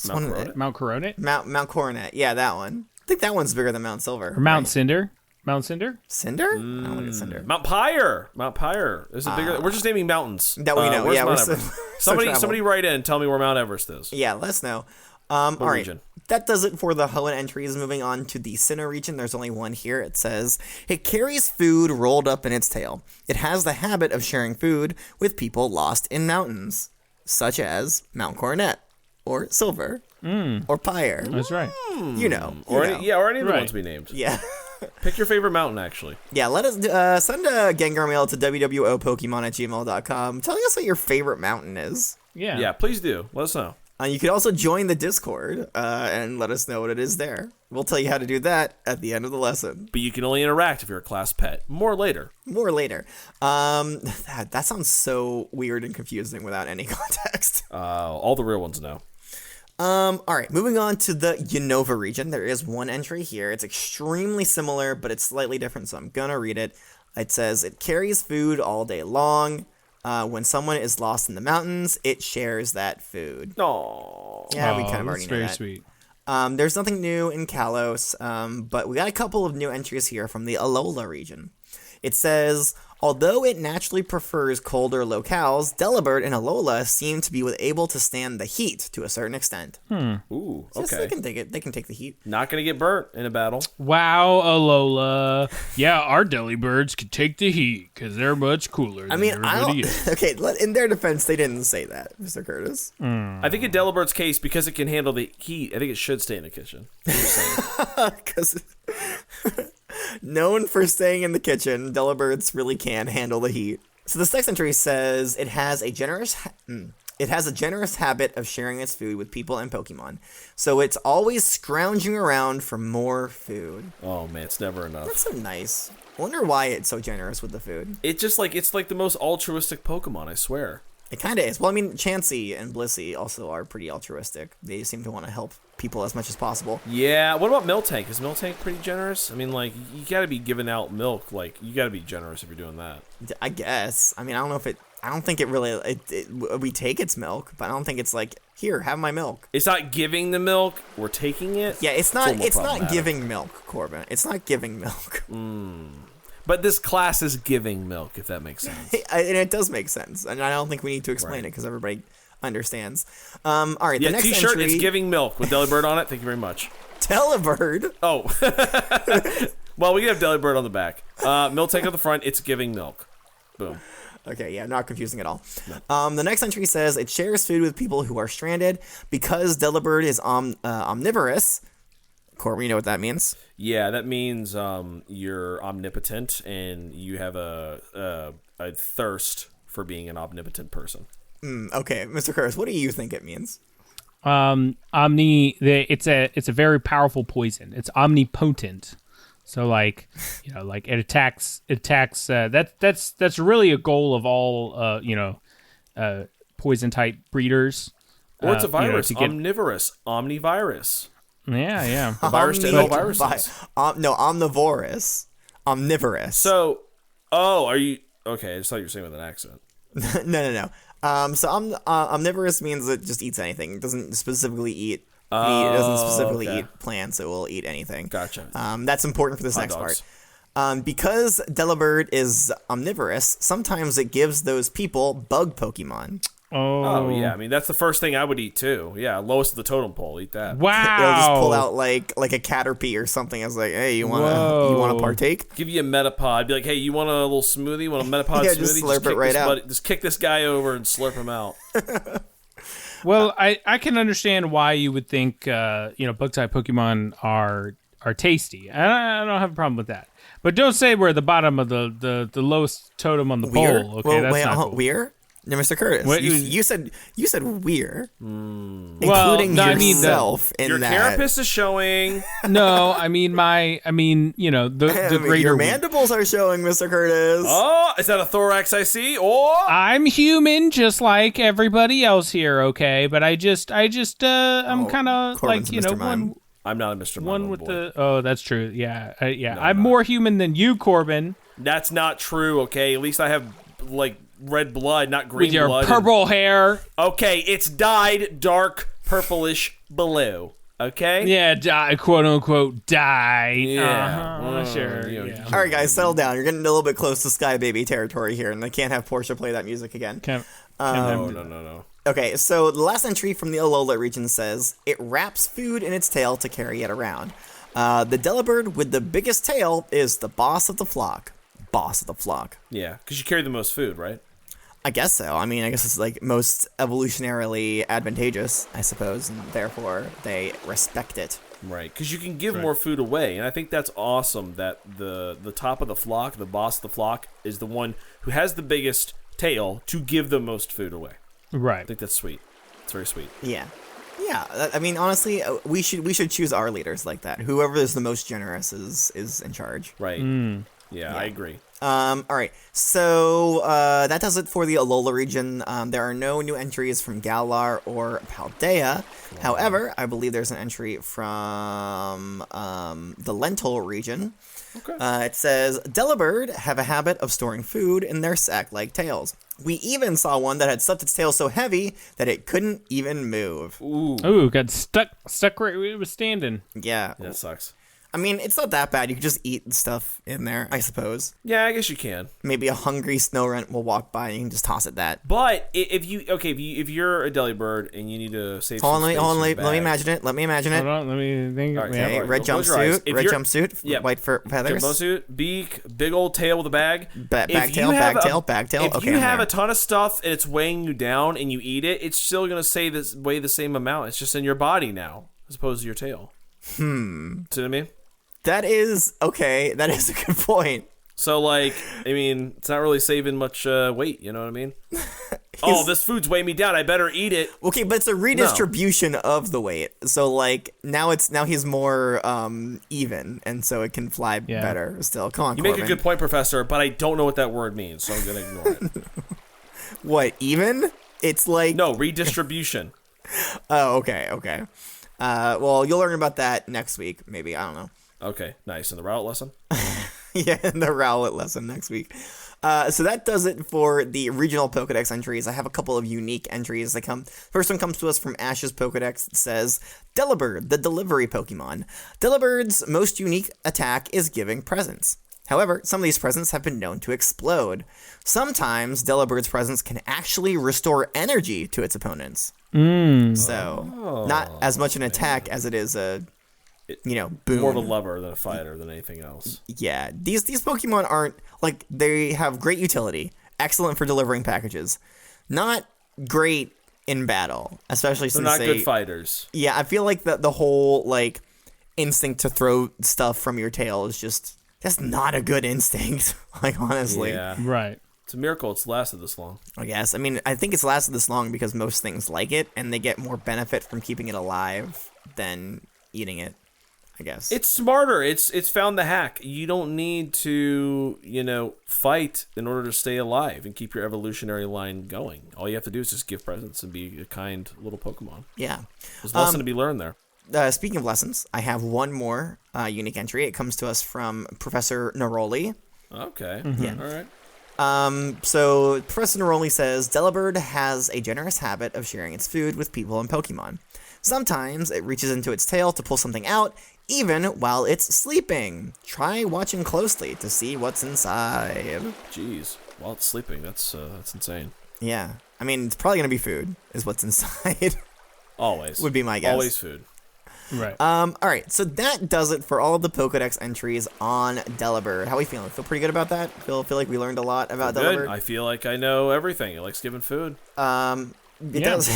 Mount Coronet? Mount Coronet. Yeah, that one. I think that one's bigger than Mount Silver. Or Mount Cinder? Mount Cinder? Cinder? I don't think it's Cinder. Mount Pyre. Mount Pyre. Is it bigger? We're just naming mountains. That we know. Where's Yeah, Mount we're Everest? so Somebody write in and tell me where Mount Everest is. Yeah, let us know. All right. region? That does it for the Hoenn entries. Moving on to the Sinnoh region, there's only one here. It says, it carries food rolled up in its tail. It has the habit of sharing food with people lost in mountains, such as Mount Coronet, or Silver, or Pyre. That's right. You know. Or any of the Right. ones we named. Yeah. Pick your favorite mountain, actually. Yeah, let us send a Gengar mail to wwopokemon@gmail.com telling us what your favorite mountain is. Yeah. Yeah, please do. Let us know. You can also join the Discord and let us know what it is there. We'll tell you how to do that at the end of the lesson. But you can only interact if you're a class pet. More later. More later. That sounds so weird and confusing without any context. All the real ones know. All right, moving on to the Unova region. There is one entry here. It's extremely similar, but it's slightly different, so I'm gonna read it. It says, it carries food all day long. When someone is lost in the mountains, it shares that food. No. Yeah, we kind of already that's know very that. sweet. There's nothing new in Kalos, but we got a couple of new entries here from the Alola region. It says, although it naturally prefers colder locales, Delibird and Alola seem to be able to stand the heat to a certain extent. Ooh, Yes, okay. they can take it. They can take the heat. Not going to get burnt in a battle. Wow, Alola. Yeah, our Delibirds can take the heat because they're much cooler than I mean, everybody else. Okay, in their defense, they didn't say that, Mr. Curtis. I think in Delibird's case, because it can handle the heat, I think it should stay in the kitchen. I'm just saying. Because known for staying in the kitchen, Delibirds really can handle the heat. So this next entry says it has a generous habit of sharing its food with people and Pokemon. So it's always scrounging around for more food. Oh, man, it's never enough. That's so nice. I wonder why it's so generous with the food. It's like the most altruistic Pokemon, I swear. It kind of is. Well, I mean, Chansey and Blissey also are pretty altruistic. They seem to want to help people as much as possible. Yeah, what about Miltank? Is Miltank pretty generous? I mean, like, you gotta be giving out milk. Like, you gotta be generous if you're doing that. I guess. I mean, I don't know if I don't think it really. We take its milk, but I don't think it's like, here, have my milk. It's not giving the milk, we're taking it. Yeah, it's a little not. more It's not problematic. giving milk, Corbin. It's not giving milk. But this class is giving milk, if that makes sense. And it does make sense, and I don't think we need to explain it because everybody understands. All right, Yeah, the next T-shirt entry, is giving milk with Delibird on it. Thank you very much. Delibird. Oh, well, we can have Delibird on the back. Miltank on the front. It's giving milk. Boom. Okay, yeah, not confusing at all. The next entry says it shares food with people who are stranded because Delibird is omnivorous. Corbin, you know what that means? Yeah, that means you're omnipotent and you have a thirst for being an omnipotent person. Okay, Mr. Curtis, what do you think it means? It's a very powerful poison. It's omnipotent. So like, you know, like it attacks. That's really a goal of all poison type breeders. Or it's a virus. to get- Omnivorous. Omnivirus. Yeah. A virus to all viruses. No, omnivorous. Omnivorous. So, are you... Okay, I just thought you were saying with an accent. No. So omnivorous means it just eats anything. It doesn't specifically eat meat. It doesn't specifically okay. eat plants. It will eat anything. Gotcha. That's important for this Hot next dogs. part. Because Delibird is omnivorous, sometimes it gives those people bug Pokemon. Oh, yeah. I mean, that's the first thing I would eat, too. Yeah, lowest of the totem pole. Eat that. Wow. It'll just pull out like a Caterpie or something. As like, hey, you wanna partake? Give you a Metapod. Be like, hey, you want a little smoothie? Want a Metapod Yeah, smoothie? just slurp it right out. Just kick this guy over and slurp him out. Well, I can understand why you would think bug type Pokemon are tasty. I don't have a problem with that. But don't say we're at the bottom of the lowest totem on the We're? pole. Okay, Well, that's wait, not cool. we're? No, Mr. Curtis. What- You said we're, including no, I mean yourself in Your that. carapace is showing. No, I mean the greater. Your mandibles are showing, Mr. Curtis. Oh, is that a thorax I see? Oh, I'm human, just like everybody else here. Okay, but I'm kind of Corbin's like Mr. Mime. one. I'm not a Mr. One Mime with boy. the that's true. Yeah, I'm more human than you, Corbin, That's not true. Okay, at least I have like red blood, not green with your blood. purple hair. Okay, it's dyed dark purplish blue. Okay. Yeah, quote unquote die. Yeah. Sure. you know, Yeah. All right, guys, settle down. You're getting a little bit close to Sky Baby territory here, and I can't have Portia play that music again. No. Okay, so the last entry from the Alola region says, it wraps food in its tail to carry it around. The Delibird with the biggest tail is the boss of the flock. Boss of the flock. Yeah, because you carry the most food, right? I guess so. I mean, I guess it's like most evolutionarily advantageous, I suppose, and therefore they respect it. Right, because you can give more food away, and I think that's awesome that the top of the flock, the boss of the flock, is the one who has the biggest tail to give the most food away. Right. I think that's sweet. It's very sweet. Yeah. I mean, honestly, we should choose our leaders like that. Whoever is the most generous is in charge. Right. Yeah, I agree. All right. So that does it for the Alola region. There are no new entries from Galar or Paldea. However, I believe there's an entry from the Lentil region. Okay. It says, Delibird have a habit of storing food in their sack-like tails. We even saw one that had stuffed its tail so heavy that it couldn't even move. Ooh, got stuck right where it was standing. Yeah. That sucks. I mean, it's not that bad. You can just eat stuff in there, I suppose. Yeah, I guess you can. Maybe a hungry snow runt will walk by and you can just toss it that. But if you're a Delibird and you need to save Hold some on, space hold on, in your let me bag- imagine it. Hold on, let me think. All right, Yeah. Okay, all right, red close your eyes. jumpsuit, If red you're- jumpsuit, Yep. white fur feathers. Snowsuit, beak, big old tail with a bag. Bag tail. If Okay, you I'm have there. a ton of stuff and it's weighing you down and you eat it, it's still gonna weigh the same amount. It's just in your body now, as opposed to your tail. See what I mean? That is okay. That is a good point. So like, I mean, it's not really saving much weight. You know what I mean? Oh, this food's weighing me down. I better eat it. Okay, but it's a redistribution of the weight. So like now he's more even, and so it can fly better. Still, come on, You make a good point, Professor, but I don't know what that word means, so I'm gonna ignore it. What, even? It's like No, redistribution. Oh, okay. Well, you'll learn about that next week, maybe. I don't know. Okay, nice. In the route lesson? Yeah, in the Rowlet lesson next week. So that does it for the regional Pokedex entries. I have a couple of unique entries that come. First one comes to us from Ash's Pokedex. It says, Delibird, the delivery Pokemon. Delibird's most unique attack is giving presents. However, some of these presents have been known to explode. Sometimes Delibird's presence can actually restore energy to its opponents. So, not as much an attack as it is a, boon. More of a lover than a fighter than anything else. Yeah, these Pokemon aren't, like, they have great utility, excellent for delivering packages, not great in battle, especially They're since not good fighters. Yeah, I feel like the whole, like, instinct to throw stuff from your tail is just, that's not a good instinct, like, honestly. Yeah. Right. It's a miracle it's lasted this long. I guess. I mean, I think it's lasted this long because most things like it, and they get more benefit from keeping it alive than eating it, I guess. It's smarter. It's found the hack. You don't need to, fight in order to stay alive and keep your evolutionary line going. All you have to do is just give presents and be a kind little Pokemon. Yeah. There's a lesson to be learned there. Speaking of lessons, I have one more unique entry. It comes to us from Professor Neroli. Okay. Yeah. All right. So Professor Neroli says, Delibird has a generous habit of sharing its food with people and Pokemon. Sometimes it reaches into its tail to pull something out, even while it's sleeping. Try watching closely to see what's inside. Jeez. While it's sleeping, that's insane. Yeah. I mean, it's probably going to be food, is what's inside. Always. Would be my guess. Always food. Right. All right, so that does it for all of the Pokedex entries on Delibird. How are we feeling? Feel pretty good about that? Feel like we learned a lot about Good. Delibird? I feel like I know everything. It likes giving food. It does.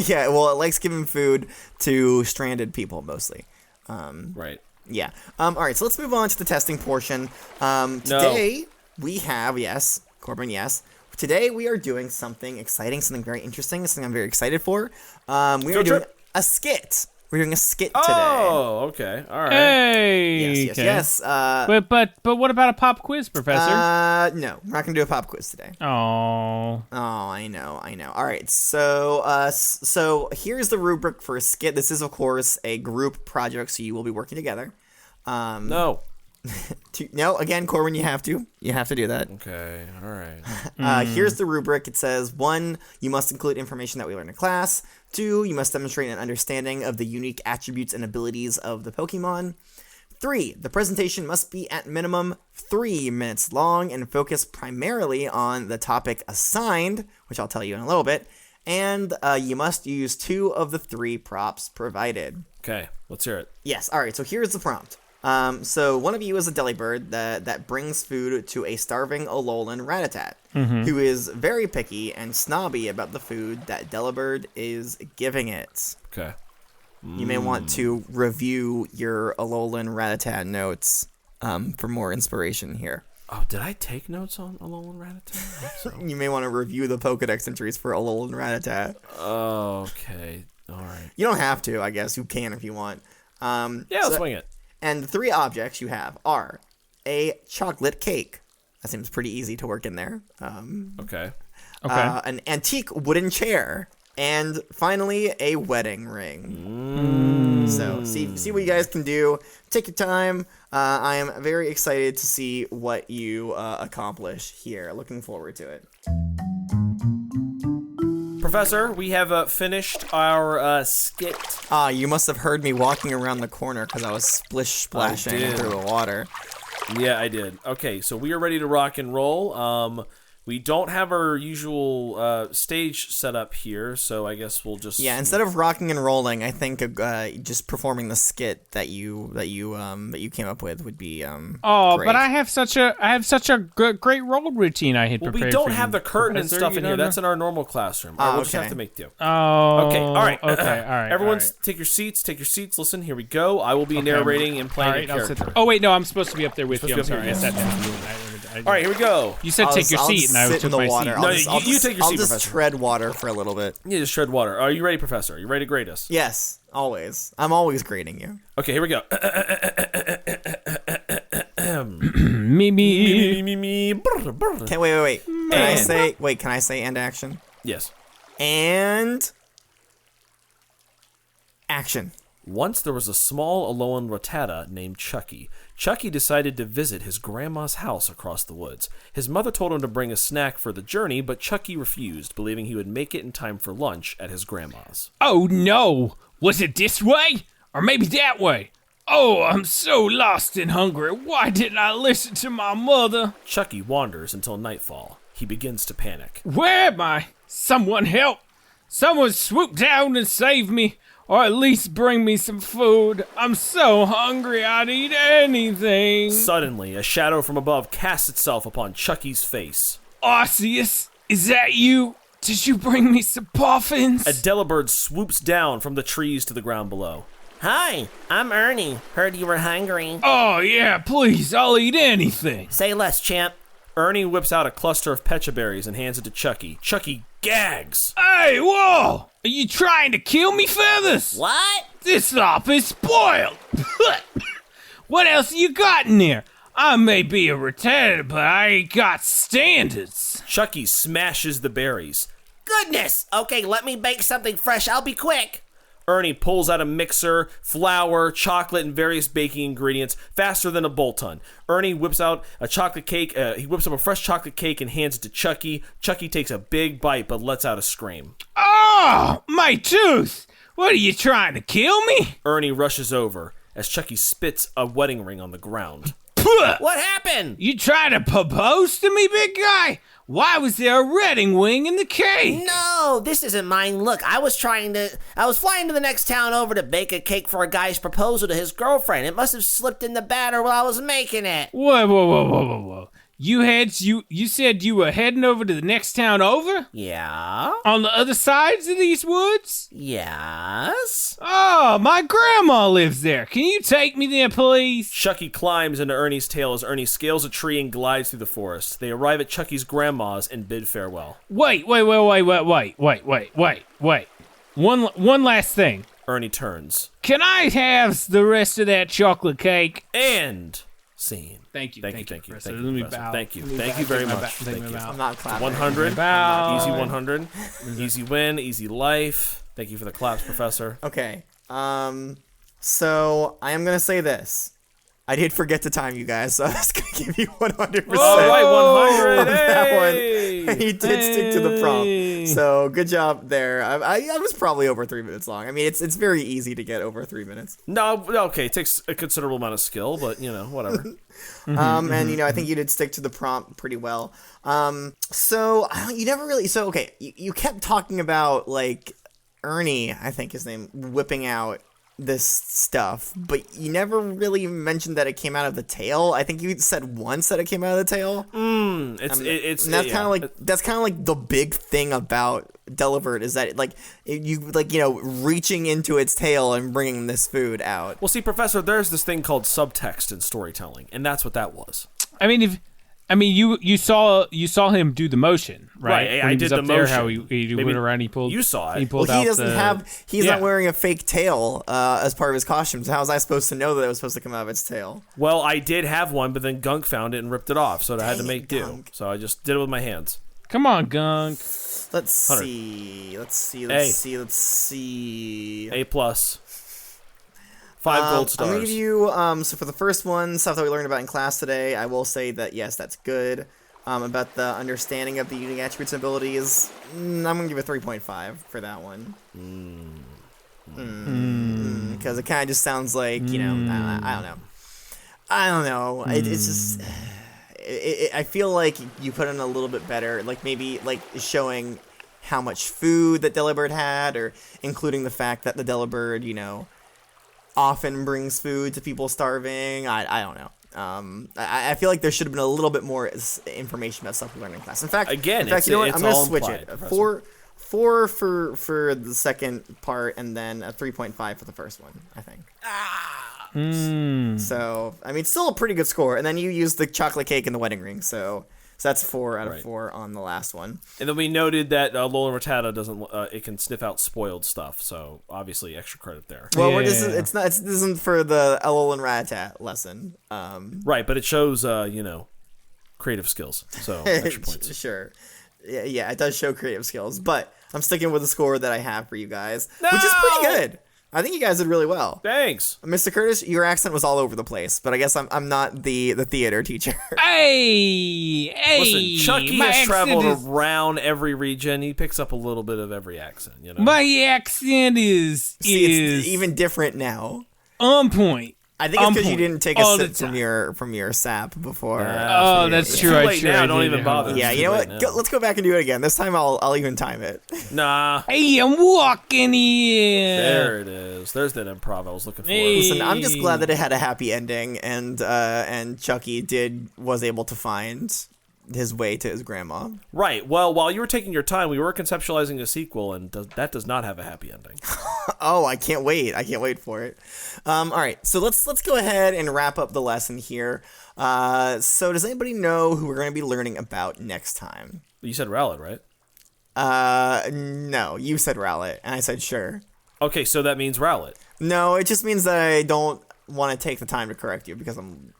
Yeah, well, it likes giving food to stranded people, mostly. Right. Yeah. All right, so let's move on to the testing portion. Today, we have, yes, Corbin, yes, Today we are doing something exciting, something very interesting, something I'm very excited for. We are doing trip. a skit. We're doing a skit today. Oh, okay. All right. Hey. Yes. But what about a pop quiz, Professor? No, we're not gonna do a pop quiz today. Oh. Oh, I know. All right, so here's the rubric for a skit. This is, of course, a group project, so you will be working together. No. No, again, Corbin, you have to do that. Okay. All right. Here's the rubric. It says, 1, you must include information that we learned in class. 2, you must demonstrate an understanding of the unique attributes and abilities of the Pokemon. 3, the presentation must be at minimum 3 minutes long and focus primarily on the topic assigned, which I'll tell you in a little bit. And you must use 2 of the 3 props provided. Okay. Let's hear it. Yes. All right. So here's the prompt. So one of you is a Delibird that brings food to a starving Alolan Rattata, who is very picky and snobby about the food that Delibird is giving it. Okay. You may want to review your Alolan Rattata notes for more inspiration here. Oh, did I take notes on Alolan Rattata? I hope so. You may want to review the Pokedex entries for Alolan Rattata. Oh, okay. All right. You don't have to, I guess. You can if you want. Let's swing it. And the 3 objects you have are a chocolate cake. That seems pretty easy to work in there. Okay. An antique wooden chair. And finally, a wedding ring. So see what you guys can do. Take your time. I am very excited to see what you accomplish here. Looking forward to it. Professor, we have finished our skit. You must have heard me walking around the corner because I was splashing through the water. Yeah, I did. Okay, so we are ready to rock and roll. We don't have our usual stage set up here, so I guess we'll just... Yeah, instead of rocking and rolling, I think just performing the skit that you came up with would be great. But I have such a great roll routine I had prepared. We don't for have you, the curtain and Professor, stuff you in here. know? That's in our normal classroom. All right, we'll just have to make do. Oh. Okay, all right. Okay, all right. Everyone, all right. take your seats. Listen, here we go. I will be narrating and playing a character. Oh wait, no, I'm supposed to be up there with you. I'm supposed to sorry. be I up sat here. down. All right, here we go. You said take your seat, and I sit took in the my water. seat. No, You take your seat, I'll just Professor. tread water for a little bit. You just tread water. Are you ready, Professor? Are you ready to grade us? Yes, always. I'm always grading you. Okay, here we go. Me. Okay, wait. Can I say end action? Yes. And action. Once there was a small Alolan Rattata named Chucky. Chucky decided to visit his grandma's house across the woods. His mother told him to bring a snack for the journey, but Chucky refused, believing he would make it in time for lunch at his grandma's. Oh no! Was it this way? Or maybe that way? Oh, I'm so lost and hungry. Why didn't I listen to my mother? Chucky wanders until nightfall. He begins to panic. Where am I? Someone help! Someone swoop down and save me! Or at least bring me some food. I'm so hungry I'd eat anything. Suddenly, a shadow from above casts itself upon Chucky's face. Arceus, is that you? Did you bring me some puffins? A Delibird swoops down from the trees to the ground below. Hi, I'm Ernie. Heard you were hungry. Oh yeah, please, I'll eat anything. Say less, champ. Ernie whips out a cluster of pecha berries and hands it to Chucky. Chucky gags. Hey, whoa! Are you trying to kill me, Feathers? What? This slop is spoiled. What else you got in there? I may be a Rattata, but I ain't got standards. Chucky smashes the berries. Goodness! Okay, let me bake something fresh. I'll be quick. Ernie pulls out a mixer, flour, chocolate, and various baking ingredients faster than a Bolton. Ernie whips out a chocolate cake. He whips up a fresh chocolate cake and hands it to Chucky. Chucky takes a big bite but lets out a scream. Oh, my tooth! What are you trying to kill me? Ernie rushes over as Chucky spits a wedding ring on the ground. What happened? You trying to propose to me, big guy? Why was there a wedding ring in the cake? No, this isn't mine. Look, I was flying to the next town over to bake a cake for a guy's proposal to his girlfriend. It must have slipped in the batter while I was making it. Whoa. You said you were heading over to the next town over? Yeah? On the other sides of these woods? Yes? Oh, my grandma lives there. Can you take me there, please? Chucky climbs into Ernie's tail as Ernie scales a tree and glides through the forest. They arrive at Chucky's grandma's and bid farewell. Wait. One last thing. Ernie turns. Can I have the rest of that chocolate cake? And scene. Thank you. Thank you, Professor. Professor. Let me bow. Thank you. Let me Thank bow. you very Take my much. bow. Take Thank my you. bow. I'm not clapping. 100. Bow. Easy 100. Easy win. Easy life. Thank you for the claps, Professor. Okay. So I am gonna say this. I did forget to time you guys, so I was gonna give you 100%. All right, 100. on that one. Hey! He did stick to the prompt, so good job there. I was probably over 3 minutes long. I mean, it's very easy to get over 3 minutes. No, okay. It takes a considerable amount of skill, but, whatever. And I think you did stick to the prompt pretty well. So you never really. So okay, you kept talking about like Ernie, I think his name, whipping out this stuff, but you never really mentioned that it came out of the tail. I think you said once that it came out of the tail. It's And that's kind of like the big thing about Delibird is that reaching into its tail and bringing this food out. Well, see, Professor, there's this thing called subtext in storytelling, and that's what that was. You saw him do the motion, right? When I he did was the up there, motion. how he Maybe went around. He pulled. you saw it. He pulled Well, he out doesn't the- have. He's Yeah. not wearing a fake tail as part of his costume. So how was I supposed to know that it was supposed to come out of its tail? Well, I did have one, but then Gunk found it and ripped it off, so I had to Dang make it, do. Gunk. So I just did it with my hands. Come on, Gunk. Let's 100. see. Let's A. see. A+. 5 gold stars. I'm gonna give you so for the first one, stuff that we learned about in class today, I will say that yes, that's good. About the understanding of the unique attributes and abilities, I'm gonna give it 3.5 for that one. Because it kind of just sounds like, I don't know. It's just I feel like you put in a little bit better, like maybe like showing how much food that Delibird had, or including the fact that the Delibird, often brings food to people starving. I don't know. I feel like there should have been a little bit more information about stuff we learned in class. In fact, Again, you know what? it's I'm gonna all switch implied, it. Professor. Four for the second part, and then a 3.5 for the first one, I think. So I mean, still a pretty good score. And then you used the chocolate cake and the wedding ring, so that's 4 out of 4 on the last one. And then we noted that Lola Rattata doesn't. It can sniff out spoiled stuff, so obviously extra credit there. Well, Yeah. this isn't for the Elol and Ratat lesson. Right, but it shows creative skills, so extra points. Sure. Yeah, it does show creative skills, but I'm sticking with the score that I have for you guys, which is pretty good. I think you guys did really well. Thanks. Mr. Curtis, your accent was all over the place, but I guess I'm not the theater teacher. Hey, Listen, Chucky my has accent traveled is- around every region. He picks up a little bit of every accent, My accent is See, it's even different now. on point. I think it's On because you point. didn't take a All the sip time. from your sap before. Oh, that's It's true. too I late sure now. I Don't did even have bother. that. Yeah, It's you too know late what? now. Let's go back and do it again. This time I'll even time it. Nah. Hey, I'm walking here. There it is. There's that improv I was looking for. Hey. Listen, I'm just glad that it had a happy ending, and Chucky was able to find his way to his grandma. Right. Well, while you were taking your time, we were conceptualizing a sequel, and that does not have a happy ending. Oh, I can't wait. I can't wait for it. All right, so let's go ahead and wrap up the lesson here. So does anybody know who we're going to be learning about next time? You said Rowlet, right? No, you said Rowlet, and I said sure. Okay, so that means Rowlet. No, it just means that I don't want to take the time to correct you because I'm,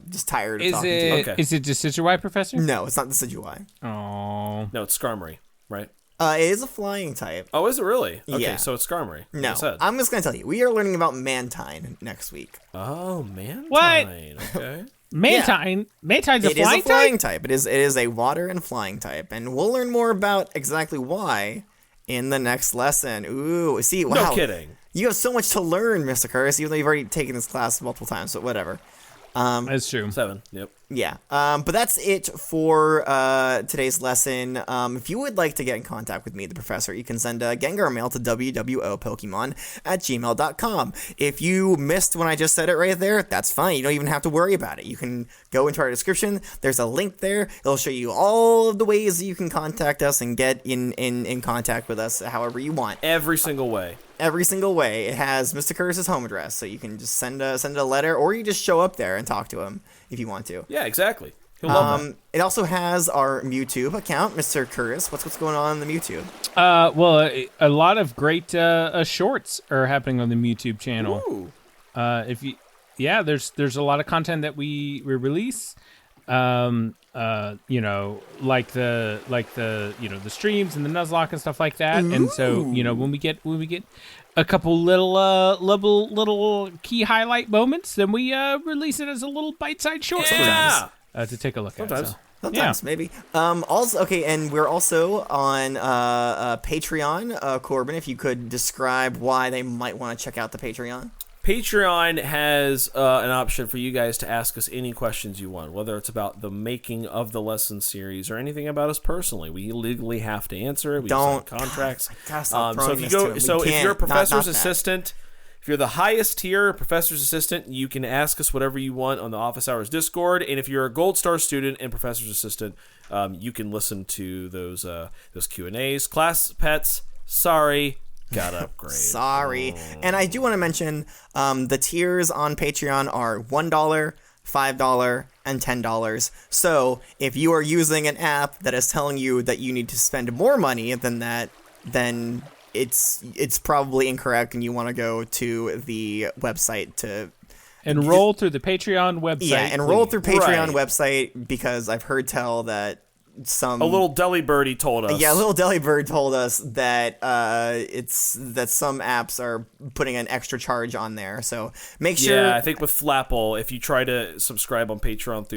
just tired of talking to you. Okay. Is it Decidueye, Professor? No, it's not the Decidueye. Oh. No, it's Skarmory, right? It is a flying type. Oh, is it really? Okay, Yeah. so it's Skarmory. like No, I said. I'm just going to tell you. We are learning about Mantine next week. Oh, man. What? Okay. Mantine? Mantine's a It is flying a flying type? type. It is a water and flying type, and we'll learn more about exactly why in the next lesson. Ooh, see, wow. No kidding. You have so much to learn, Mr. Curtis, even though you've already taken this class multiple times, but whatever. That's true. 7. Yep. Yeah, but that's it for today's lesson. If you would like to get in contact with me, the professor, you can send a Gengar mail to wwopokemon@gmail.com. If you missed when I just said it right there, that's fine. You don't even have to worry about it. You can go into our description. There's a link there. It'll show you all of the ways that you can contact us and get in contact with us however you want. Every single way. Every single way. It has Mr. Curtis's home address, so you can just send a letter, or you just show up there and talk to him if you want to. Yeah, exactly. He'll love that. It also has our YouTube account, Mr. Curtis. What's going on in the YouTube? Well, a lot of great shorts are happening on the YouTube channel. Ooh. There's a lot of content that we release. Like the the streams and the Nuzlocke and stuff like that. Ooh. And so when we get a couple little key highlight moments, then we release it as a little bite-sized short Yeah. to take a look Sometimes. at. So. Sometimes, maybe. Also, okay, and we're also on Patreon. Corbin, if you could describe why they might want to check out the Patreon. Patreon has an option for you guys to ask us any questions you want, whether it's about the making of the lesson series or anything about us personally. We legally have to answer it. We sign contracts. So if you're a professor's assistant, if you're the highest tier professor's assistant, you can ask us whatever you want on the Office Hours Discord. And if you're a Gold Star student and professor's assistant, you can listen to those Q&As. Class pets, sorry. Got upgrade. Sorry. And I do want to mention the tiers on Patreon are $1, $5, and $10. So if you are using an app that is telling you that you need to spend more money than that, then it's probably incorrect, and you want to go to the website to Enroll through the Patreon website. Yeah, enroll please. through Patreon website, because I've heard tell that a little Delibird he told us. Yeah, a little Delibird told us that it's that some apps are putting an extra charge on there. So make sure. Yeah, I think with Flapple, if you try to subscribe on Patreon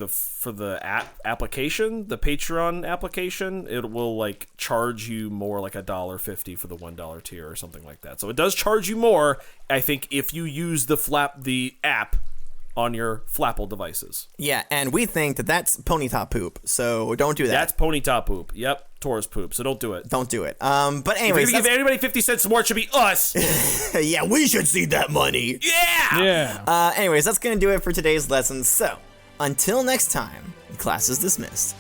for the application, the Patreon application, it will like charge you more, like $1.50 for the $1 tier or something like that. So it does charge you more, I think, if you use the app on your Flapple devices. Yeah, and we think that that's ponytop poop, so don't do that. That's ponytop poop. Yep, Taurus poop, so don't do it. Don't do it. But anyways, if you give anybody 50 cents more, it should be us. Yeah, we should see that money. Yeah! Yeah. Anyways, that's going to do it for today's lesson. So, until next time, class is dismissed.